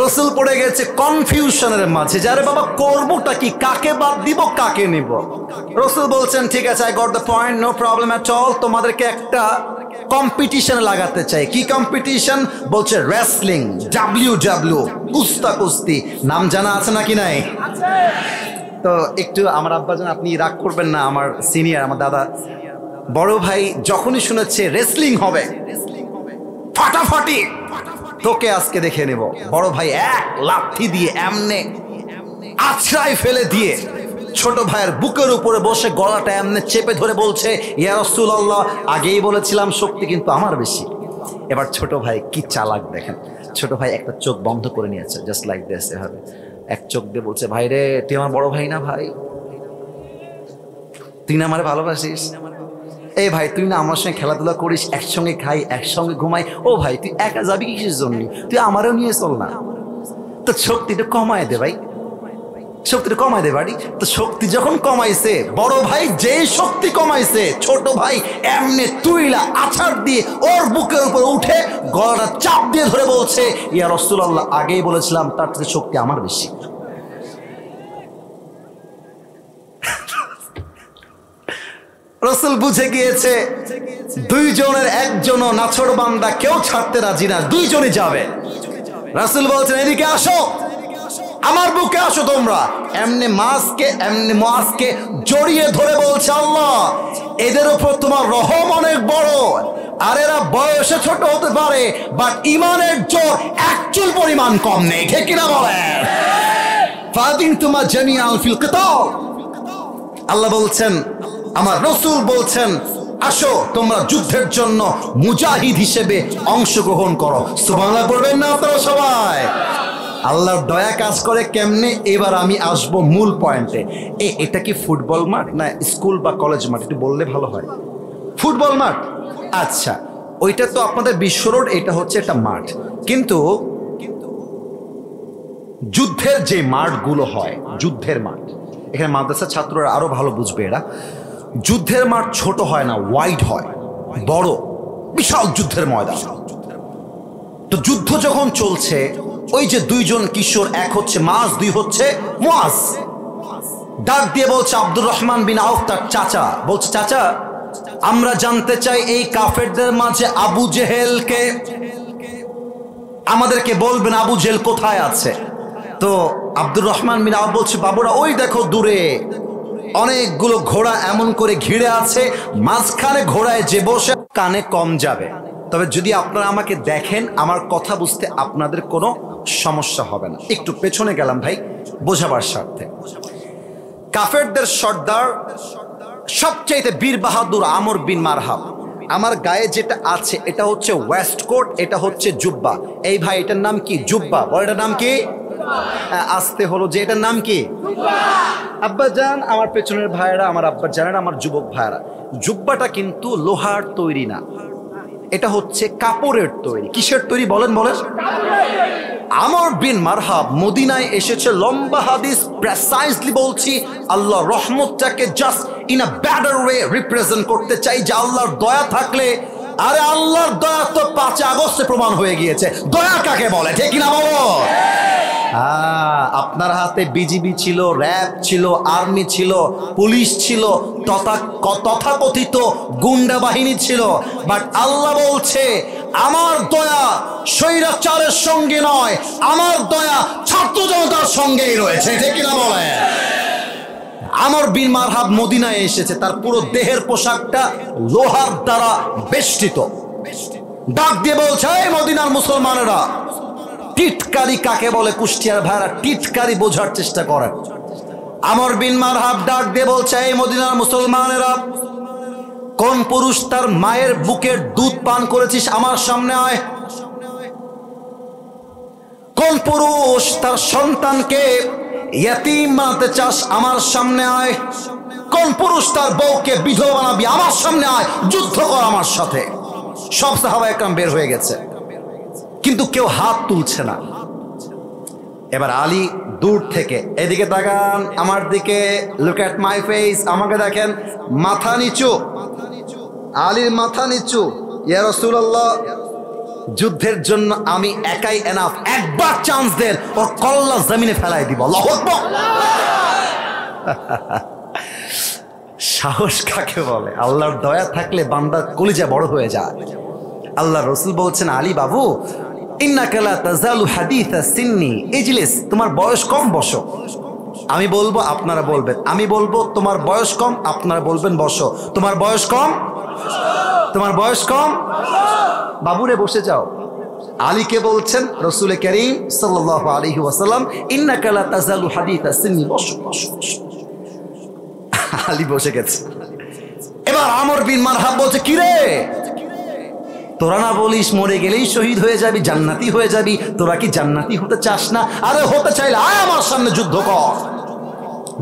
রাসূল পড়ে গেছে কনফিউশনের মাঝে, যারে বাবা করবোটা কি, কাকে বাদ দিব কাকে নিব। রাসূল বলছেন ঠিক আছে, I got the point, no problem at all, তোমাদেরকে একটা কম্পিটিশনে লাগাতে চাই। কি কম্পিটিশন? বলছে রেসলিং, ডাব্লিউ, কুস্তি। নাম জানা আছে নাকি নাই? তো একটু আমার আব্বাজান, আপনি রাগ করবেন না, আমার সিনিয়র, আমার দাদা বড় ভাই যখনই শুনেছে রেসলিং হবে, ফাটাফাটি, তোকে আজকে দেখে নেব। বড় ভাই এক লাথি দিয়ে এমনে আছড়াই ফেলে দিয়ে ছোট ভাইয়ের বুকের উপরে বসে গলাটা এমনে চেপে ধরে বলছে ইয়া রাসূলুল্লাহ, আগেই বলেছিলাম শক্তি কিন্তু আমার বেশি। এবার ছোট ভাই কি চালাক দেখেন, ছোট ভাই একটা চোখ বন্ধ করে নিয়েছে, জাস্ট লাইক দিস, এভাবে এক চোখ দিয়ে বলছে, ভাই রে, তুই আমার বড় ভাই না ভাই? তুই না আমারে ভালোবাসিস? এই ভাই, তুই না আমার সঙ্গে খেলাধুলা করিস, একসঙ্গে খাই, একসঙ্গে ঘুমাই। ও ভাই, তুই একা যাবি কিসের জন্য? তুই আমারও নিয়ে চল না। তো শক্তিটা কমায় দে ভাই, শক্তিটা কমায় দে বাড়ি। তো শক্তি যখন কমাইছে, বড় ভাই যে শক্তি কমাইছে, ছোট ভাই এমনি তুইলা আছাড় দিয়ে ওর বুকের উপর উঠে গলাটা চাপ দিয়ে ধরে বলছে ইয়া রাসূলুল্লাহ, আগেই বলেছিলাম তার চেয়ে শক্তি আমার বেশি। রাসূল বুঝে গিয়েছে দুইজনের একজনও নাছোড়বান্দা কেউ ছাড়তে রাজি না, দুইজনই যাবে। রাসূল বলছেন এদিকে আসো, আমার বুকে আসো তোমরা। এমনি মুআজকে জড়িয়ে ধরে বলছে আল্লাহ, এদের উপর তোমার রহম অনেক বড়, আর এরা বয়সে ছোট হতে পারে, বাট ইমানের জোর এক চুল পরিমাণ কম নেই, ঠিক কিনা বলেন? ফাদিনতুমা জামিআন ফিল কিতাল। আল্লাহ বলছেন, আমার রাসূল বলছেন, আসো তোমরা যুদ্ধের জন্য মুজাহিদ হিসেবে অংশগ্রহণ করো। সুবহানাল্লাহ বলবেন না আপনারা সবাই? আল্লাহর দয়া কাজ করে কেমনে? এবার আমি আসবো মূল পয়েন্টে। এটা কি ফুটবল মাঠ না স্কুল বা কলেজ মাঠ? একটু বললে ভালো হয়। ফুটবল মাঠ, আচ্ছা, ওইটা তো আপনাদের বিশ্ব রোড, এটা হচ্ছে একটা মাঠ। কিন্তু যুদ্ধের যে মাঠগুলো হয়, যুদ্ধের মাঠ, এখানে মাদ্রাসার ছাত্ররা আরো ভালো বুঝবে, এরা যুদ্ধের মাঠ ছোট হয় না, ওয়াইড হয়, বড় বিশাল যুদ্ধের ময়দান। তো যুদ্ধ যখন চলছে, ওই যে দুইজন কিশোর, এক হচ্ছে মাস, দুই হচ্ছে মুআজ, ডাক দিয়ে বলছে আব্দুর রহমান বিন আউফ তার চাচা, বলছে চাচা, আমরা জানতে চাই এই কাফেরদের মাঝে আবু জেহেলকে, আমাদেরকে বলবেন আবু জেহেল কোথায় আছে। তো আব্দুর রহমান বিন আউফ বলছে, বাবুরা ওই দেখো দূরে অনেকগুলো ঘোড়া এমন করে ঘিরে আছে, মাঝখানে ঘোড়ায় যে বসে, কানে কম যাবে, তবে যদি আপনারা আমাকে দেখেন আমার কথা বুঝতে আপনাদের কোনো সমস্যা হবে না। একটু পেছনে গেলাম ভাই বোঝাবার স্বার্থে। কাফেরদের সর্দার সবচাইতে বীর বাহাদুর আমর বিন মারহাব। আমার গায়ে যেটা আছে এটা হচ্ছে ওয়েস্ট কোট, এটা হচ্ছে জুব্বা। এই ভাই, এটার নাম কি? জুব্বা। এটার নাম কি? আসতে হলো যে এটার নাম কি? আব্বাজান, আমার পেছনের ভাইয়েরা, আমার আব্বাজানেরা, আমার যুবক ভাইয়েরা, জুব্বাটা কিন্তু লোহার তৈরি না, এটা হচ্ছে কাপড়ের তৈরি। কিসের তৈরি বলেন? আমর বিন মারহাব মদিনায় এসেছে, লম্বা হাদিস, প্রেসাইজলি বলছি, আল্লাহ রহমতটাকে just in a better way represent করতে চাই, যে আল্লাহর দয়া থাকলে, আরে আল্লাহর দয়া তো 5 আগস্টে প্রমাণ হয়ে গিয়েছে, দয়া কাকে বলে, ঠিক না বলো? আপনার হাতে বিজিবি ছিল, র্যাব ছিল, আর্মি ছিল, পুলিশ ছিল, তথাকথিত গুন্ডা বাহিনী ছিল, বাট আল্লাহ বলছে আমার দয়া স্বৈরাচারের সঙ্গে নয়, আমার দয়া ছাত্র জনতার সঙ্গেই রয়েছে, ঠিক কিনা বলে? আমর বিন মারহাব মদিনায় এসেছে, তার পুরো দেহের পোশাকটা লোহার দ্বারা বেষ্টিত। ডাক দিয়ে বলছে, এই মদিনার মুসলমানেরা, টিটকারি কাকে বলে? কুষ্টিয়ার ভাইরা টিটকারি বোঝার চেষ্টা করেন। আমর বিন মারহাব ডাক দিয়ে বলছে, এই মদিনার মুসলমানেরা, কোন পুরুষ তার মায়ের বুকের দুধ পান করেছিস আমার সামনে আয়। কোন পুরুষ তার সন্তানকে ইয়াতীম বানাতে চাস আমার সামনে আয়। কোন পুরুষ তার বউকে বিধবা বানাবি আমার সামনে আয়, যুদ্ধ কর আমার সাথে। সব সাহাবা একরাম বের হয়ে গেছে, কিন্তু কেউ হাত তুলছে না। এবার আলী দূর থেকে, এদিকে তাকান আমার দিকে, লুক অ্যাট মাই ফেস, আমাকে দেখেন, মাথা নিচু, আলীর মাথা নিচু। ইয়া রাসূলুল্লাহ, যুদ্ধের জন্য আমি একাই এনাফ, একবার চান্স দেন, ওর কল্লা জমিনে ফেলাই দিব। আল্লাহু আকবার। সাহস কাকে বলে? আল্লাহর দয়া থাকলে বান্দার কলিজা বড় হয়ে যায়। আল্লাহ রসুল বলছেন, আলী বাবু, ইন্নাকা লা তাজালু হাদিসা সিন্নি ইজলিস, তোমার বয়স কম, বসো। আমি বলবো, আপনারা বলবেন, আমি বলবো তোমার বয়স কম, আপনারা বলবেন বসো। তোমার বয়স কম, তোমার বয়স কম, বাবুরে বসে যাও। আলীকে বলছেন রাসূল কারীম সাল্লাল্লাহু আলাইহি ওয়াসাল্লাম, ইন্নাকা লা তাজালু হাদিসা সিন্নি, বসো বসো বসো। আলী বসে গেছে। এবার আমর বিন মারহাব বলছে, কি রে, তোরা না বলিস মরে গেলেই শহীদ হয়ে যাবি, জান্নাতি হয়ে যাবি, তোরা কি জান্নাতি হতে চাস না? আরে হতে চাইলে আয় আমার সামনে যুদ্ধ কর।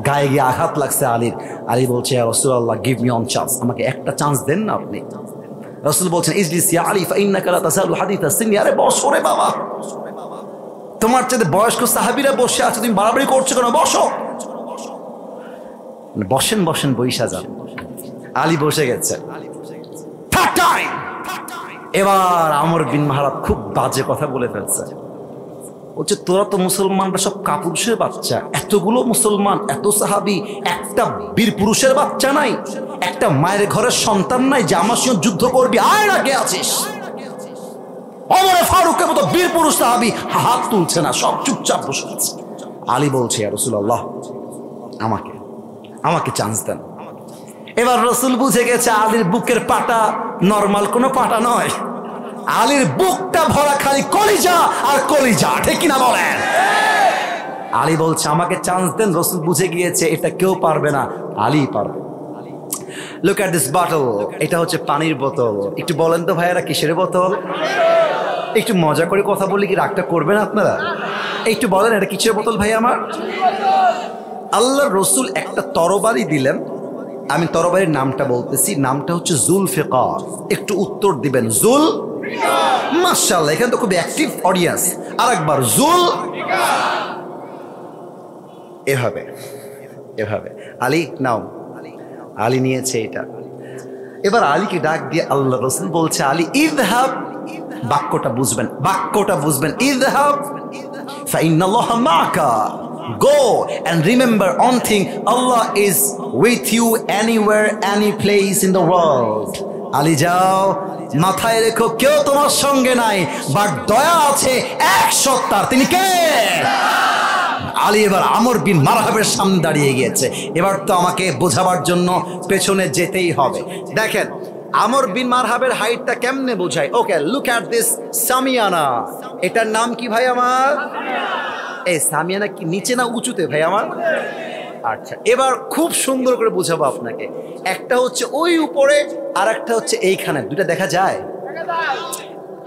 গায়ে গিয়ে আঘাত লাগছে আলীর। আলী বলছে, ইয়া রাসূলুল্লাহ, গিভ মি ওয়ান চান্স, আমাকে একটা চান্স দেন না আপনি। রাসূল বলছেন, ইজলিস ইয়া আলী ফাইন্নাকা লা তাসালু হাদিসা সিন্নি, আরে বসো রে বাবা, তোমার চেয়ে বয়স্ক সাহাবীরা বসে আছে, তুমি বাড়াবাড়ি করছো কেন, বসো। বসেন বসেন, বইসা যান। আলী বসে গেছে। এবার আমর বিন মারহাব খুব বাজে কথা বলে ফেলছে। বলছে, তোরা তো মুসলমানরা সব কাপুরুষের বাচ্চা, এতগুলো মুসলমান, এত সাহাবী, একটা বীর পুরুষের বাচ্চা নাই, একটা মায়ের ঘরের সন্তান নাই যে আমার সঙ্গে যুদ্ধ করবি, আয় না, কে আছিস? ওমর ফারুকের মতো বীর পুরুষ সাহাবী হাত তুলছে না, সব চুপচাপ বসে আছে। আলী বলছে, ইয়া রাসূলুল্লাহ, আমাকে আমাকে চান্স দেন। এবার রসুল বুঝে গেছে আলীর বুকের পাটা নরমাল কোনো পাটা নয়, আলীর বুকটা ভরা খালি কলিজা আর কলিজা, ঠিক কিনা বলেন? আলী বলছে, আমাকে চান্স দেন। রসুল বুঝে গিয়েছে এটা কেউ পারবে না, আলী পারবে। লুক অ্যাট দিস বটল, এটা হচ্ছে পানির বোতল। একটু বলেন তো ভাইয়েরা, কিসের বোতল? একটু মজা করে কথা বলি কি রাগটা করবেন আপনারা? একটু বলেন, এটা কিসের বোতল ভাই আমার? আল্লাহর রসুল একটা তরবারি দিলেন, আমি তরবারির নামটা বলতেছি, নামটা হচ্ছে জুলফিকার। একটু উত্তর দিবেন, জুল। মাশাআল্লাহ, এখানে তো খুব অ্যাক্টিভ অডিয়েন্স। আরেকবার, জুল। এভাবে এভাবে আলী নাও। আলী নিয়েছে এটা। এবার আলীকে ডাক দিয়ে আল্লাহ রসুল বলছে, আলী ইযহাব, বাক্যটা বুঝবেন, বাক্যটা বুঝবেন, ইযহাব ফাইন্নাল্লাহা মাআকা, go and remember one thing, Allah is with you anywhere, any place in the world. Ali যাও, মাথায় রেখো কেউ তোমার সঙ্গে নাই, বাট দয়া আছে এক সত্তার, তিনি কে? আলী এবার আমর বিন মারহাবের সামনে দাঁড়িয়ে গিয়েছে। এবার তো আমাকে বোঝাবার জন্য পেছনে যেতেই হবে। দেখেন আমর বিন মারহাবের হাইটটা কেমনে বোঝায়। ওকে, লুক অ্যাট দিস সামিয়ানা। এটার নাম কি ভাই আমার? এই সামিয়ানা কি নিচে না উঁচুতে ভাই আমার? আচ্ছা, এবার খুব সুন্দর করে বোঝাবো আপনাকে। একটা হচ্ছে ওই উপরে, আর একটা হচ্ছে এইখানে, দুটা দেখা যায়?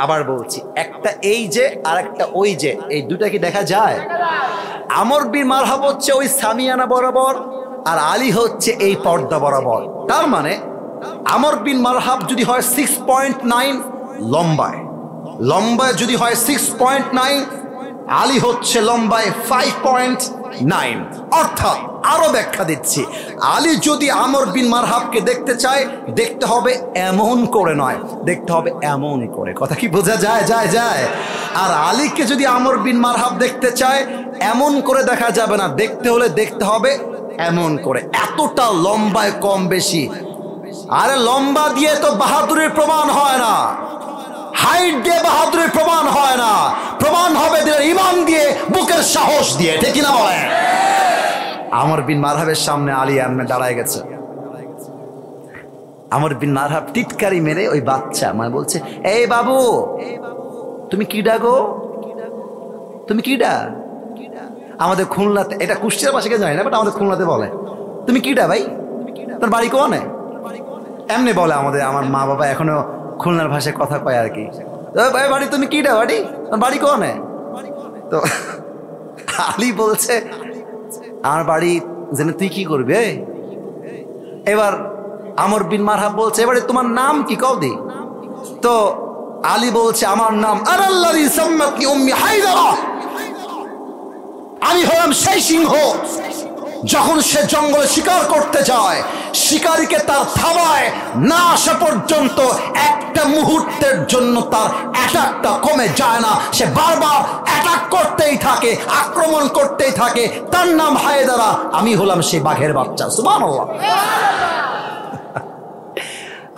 আবার বলছি, একটা এই যে আর একটা ওই যে, এই দুটা কি দেখা যায়? আমর বিন মারহাব হচ্ছে ওই সামিয়ানা বরাবর, আর আলী হচ্ছে এই পর্দা বরাবর। তার মানে আমর বিন মারহাব যদি হয় 6.9 লম্বায়, লম্বায় যদি হয় 6.9, আলী হচ্ছে লম্বায় 5.9। অর্থাৎ আরো ব্যাখ্যা দিচ্ছি, আলী যদি আমর বিন মারহাবকে দেখতে চায়, দেখতে হবে এমন করে নয়, দেখতে হবে এমন করে। কথা কি বোঝা যায়? যায় যায়। আর আলীকে যদি আমর বিন মারহাব দেখতে চায়, এমন করে দেখা যাবে না, দেখতে হলে দেখতে হবে এমন করে। এতটা লম্বায় কম বেশি। আরে লম্বা দিয়ে তো বাহাদুরের প্রমাণ হয় না, হাইট দিয়ে বাহাদুরের প্রমাণ হয় না, প্রমাণ হবে দিলের ইমান দিয়ে, বুকের সাহস দিয়ে, ঠিক কিনা বলেন? আমর বিন মারহাবের সামনে আলী আম্মে দাঁড়ায় গেছে। আমর বিন মারহাব টিটকারি মেরে ওই বাচ্চা মানে বলছে, এই বাবু, তুমি কিডা গো? তুমি কিডা? আমাদের খুলনাতে, এটা কুষ্টিয়ার পাশে জানি না, বাট আমাদের খুলনাতে বলে, তুমি কিডা ভাই? তোর বাড়ি কোনে? এমনি বলে আমাদের, আমার মা বাবা এখনো খুলনার ভাষায় কথা কয় আর কি। বাড়ি তুমি কিডা? বাড়ি তোর বাড়ি কোনে? তো আলী বলছে, আমার বাড়ি জেনে তুই কি করবি? এবার আমর বিন মারহাব বলছে, এবারে তোমার নাম কি কও দি? তো আলী বলছে, আমার নাম আনাল্লাযী সাম্মাতনি উম্মি হায়দারা। আমি হলাম সেই সিংহ, যখন সে জঙ্গলে শিকার করতে যায়, শিকারীকে তার থাবায় না আসা পর্যন্ত একটা মুহূর্তের জন্য তার অ্যাটাকটা কমে যায় না। সে বারবার অ্যাটাক করতেই থাকে, আক্রমণ করতেই থাকে। তার নাম হায়দারা। আমি হলাম সেই বাঘের বাচ্চা। সুবহানাল্লাহ।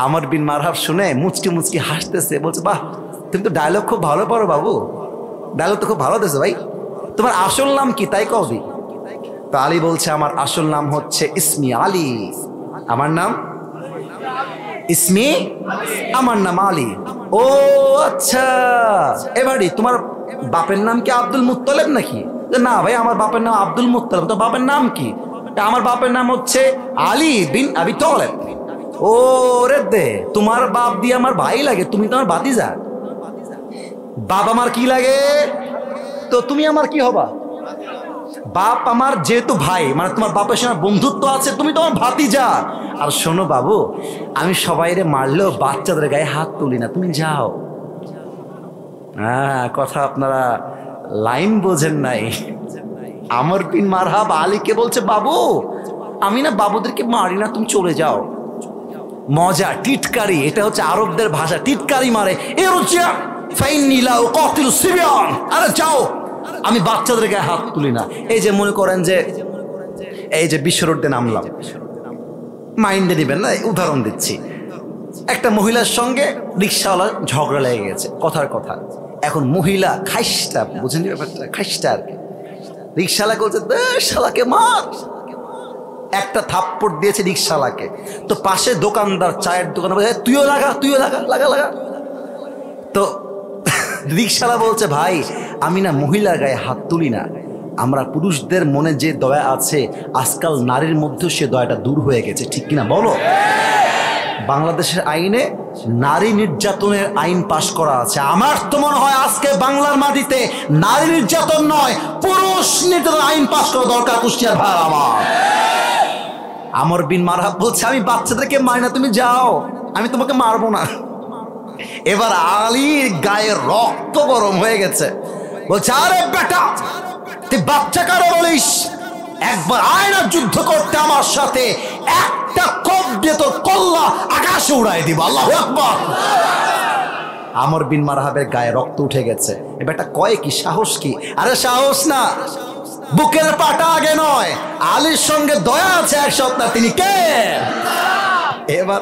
আমর বিন মারহাব শুনে মুচকি মুচকি হাসতেছে, বলছে, বাহ, তুমি তো ডায়লগ খুব ভালো পারো বাবু, ডায়লগ তো খুব ভালো দিয়েছো ভাই। তোমার আসল নাম কি তাই কবি? তো আলী বলছে, আমার আসল নাম হচ্ছে ইসমি আলী। আমার নাম ইসমি, আমার নাম আলী। ও আচ্ছা, এবারে তোমার বাপের নাম কি আব্দুল মুত্তালিব নাকি? না ভাই, আমার বাপের নাম আব্দুল মুত্তালিব। তো বাপের নাম কি? আমার বাপের নাম হচ্ছে আলী বিন আবি তালেব। ও রে দে, তোমার বাপ দিয়ে আমার ভাই লাগে, তুমি তো আমার ভাতিজা। বাপ আমার কি লাগে, তো তুমি আমার কি হবা? বাপ আমার যেহেতু ভাই, মানে তোমার বাপের সঙ্গে বন্ধুত্ব আছে, তুমি তো আমার ভাতিজা। আর শোনো বাবু, আমি সবাইরে মারলেও বাচ্চাদের গায়ে হাত তুলি না, তুমি যাও। হ্যাঁ, কথা আপনারা লাইন বোঝেন নাই। আমর বিন মারহাব আলীকে বলছে, বাবু, আমি না বাবুদেরকে মারি না, তুমি চলে যাও। মজা, টিটকারি, এটা হচ্ছে আরবদের ভাষা, টিটকারি মারে। আরে যাও, আমি বাচ্চাদের গায়ে হাত তুলি না। এই যে মনে করেন যে এই যে বিশ্ব রোডে নামলাম, মাইন্ডে দিবেন না, উদাহরণ দিচ্ছি। একটা মহিলার সঙ্গে রিক্সাওয়ালা ঝগড়া লেগে গেছে, কথার কথা। এখন মহিলা খাইস্টা, বুঝেন ব্যাপারটা, খাইস্টা আর কি। রিক্সাওয়ালা বলছে, শালাকে মার। একটা থাপ্পড় দিয়েছে রিক্সাওয়ালাকে। তো পাশে দোকানদার, চায়ের দোকানে বলছে, তুইও লাগা, তুইও লাগা, লাগা লাগা। তো রিক্সাওয়ালা বলছে, ভাই, আমি না মহিলার গায়ে হাত তুলি না, আমরা পুরুষদের মনে যে দয়া আছে, আজকাল নারীর মধ্যেও সে দয়াটা দূর হয়ে গেছে, ঠিক কিনা বলো? বাংলাদেশের আইনে নারী নির্যাতনের আইন পাশ করা আছে। আমার তো মনে হয় আজকে বাংলার মাটিতে নারী নির্যাতন নয়, পুরুষ নির্যাতন আইন পাশ করা দরকার। কুষ্টিয়ার ভাই আমার আমর বিন মারহাব বলছে, আমি বাচ্চাদেরকে মারি না, তুমি যাও, আমি তোমাকে মারবো না। এবার আলীর গায়ে রক্ত গরম হয়ে গেছে, বলছে, আরে বেটা, তুই বাচ্চা কারো বলিস? একবার আয় না যুদ্ধ করতে আমার সাথে, একটা কোপ দিয়ে তোর কল্লা আকাশে উড়াই দিব। আল্লাহু আকবার। আমর বিন মারহাবের গায়ে রক্ত উঠে গেছে। এ বেটা কয় কি, সাহস কি? আরে সাহস না, বুকের পাটা আগে নয়, আলীর সঙ্গে দয়া আছে এক সপ্তাহ, তিনি কে? এবার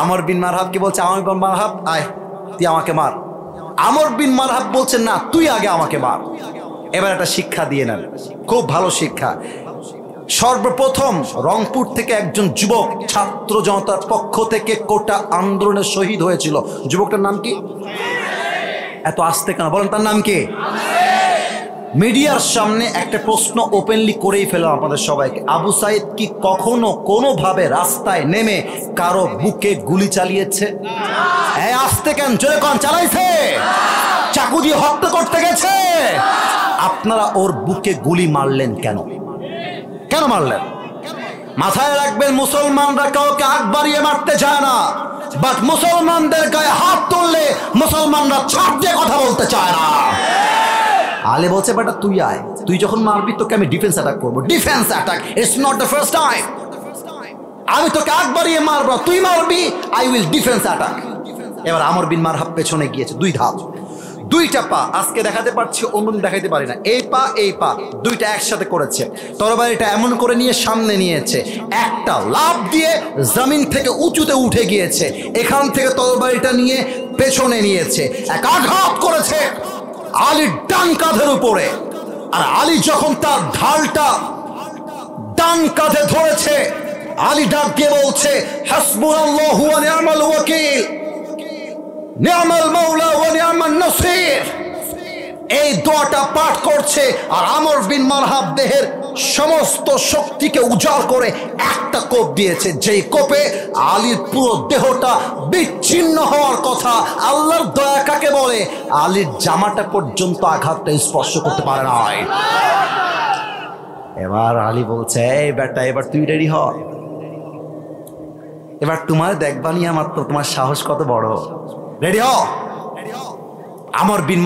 আমর বিন মারহাব কি বলছে, আমর বিন মারহাব, আয় তুই আমাকে মার। আমর বিন মারহাব বলছে, না, তুই আগে আমাকে মার। এবার একটা শিক্ষা দিয়ে নেন, খুব ভালো শিক্ষা। সর্বপ্রথম রংপুর থেকে একজন যুবক ছাত্র জনতার পক্ষ থেকে কোটা আন্দোলনে শহীদ হয়েছিল। যুবকটার নাম কি? এত আস্তে কেন বলেন, তার নাম কি? মিডিয়ার সামনে একটা প্রশ্ন ওপেনলি করেই ফেললাম আপনাদের সবাইকে, আবু সাইদ কি কখনো কোনোভাবে রাস্তায় নেমে কারো বুকে গুলি চালিয়েছে? আস্তে কেন, জোরে কোন চালাইছে? চাকু দিয়ে হত্যা করতে গেছে? আপনারা ওর বুকে গুলি মারলেন কেন? কেন মারলেন? মাথায় রাখবেন, মুসলমানরা কাউকে আগ বাড়িয়ে মারতে চায় না, বাট মুসলমানদের গায়ে হাত তুললে মুসলমানরা ছাড় দিয়ে কথা বলতে চায় না। আলী বলছে, বেটা তুই আয়, তুই যখন মারবি তোকে আমি ডিফেন্স অ্যাটাক করবো। Defence attack, it's not the first time. আমি তোকে আগ বাড়িয়ে মারবো, তুই মারবি, আই উইল ডিফেন্স অ্যাটাক। এবার আমর বিন মারহাব পেছনে গিয়েছে, দুই ধাপ, দুইটা পা আজকে দেখাতে পারছি, অন্যদিন দেখাতে পারি না। এই পা এই পা দুইটা একসাথে করেছে, তরবারিটা এমন করে নিয়ে সামনে নিয়েছে, একটা লাফ দিয়ে জমিন থেকে উঁচুতে উঠে গিয়েছে, এখান থেকে তরবারিটা নিয়ে পেছনে নিয়েছে, এক আঘাত করেছে আলীর ডান কাঁধের উপরে। আর আলী যখন তার ঢালটা ডান কাঁধে ধরেছে, আলী ডাক দিয়ে বলছে, হাসবুনাল্লাহু ওয়া নি'মাল ওয়াকিল, নি'মাল মাওলা ওয়া নি'মান নাসির। এই দোয়াটা পাঠ করছে, আর আমর বিন মারহাব দেহের সমস্ত শক্তিকে উজাড় করে একটা কোপ দিয়েছে, যেই কোপে আলীর পুরো দেহটা বিচ্ছিন্ন হওয়ার কথা। আল্লাহর দয়া কাকে বলে? আলীর জামাটা পর্যন্ত আঘাতটা স্পর্শ করতে পারে নাই। এবার আলী বলছে, এই বেটা, এবার তুই রেডি হ, এবার তোমার দেখবানি আমার তো, তোমার সাহস কত বড়, রেডি হ। আমর বিন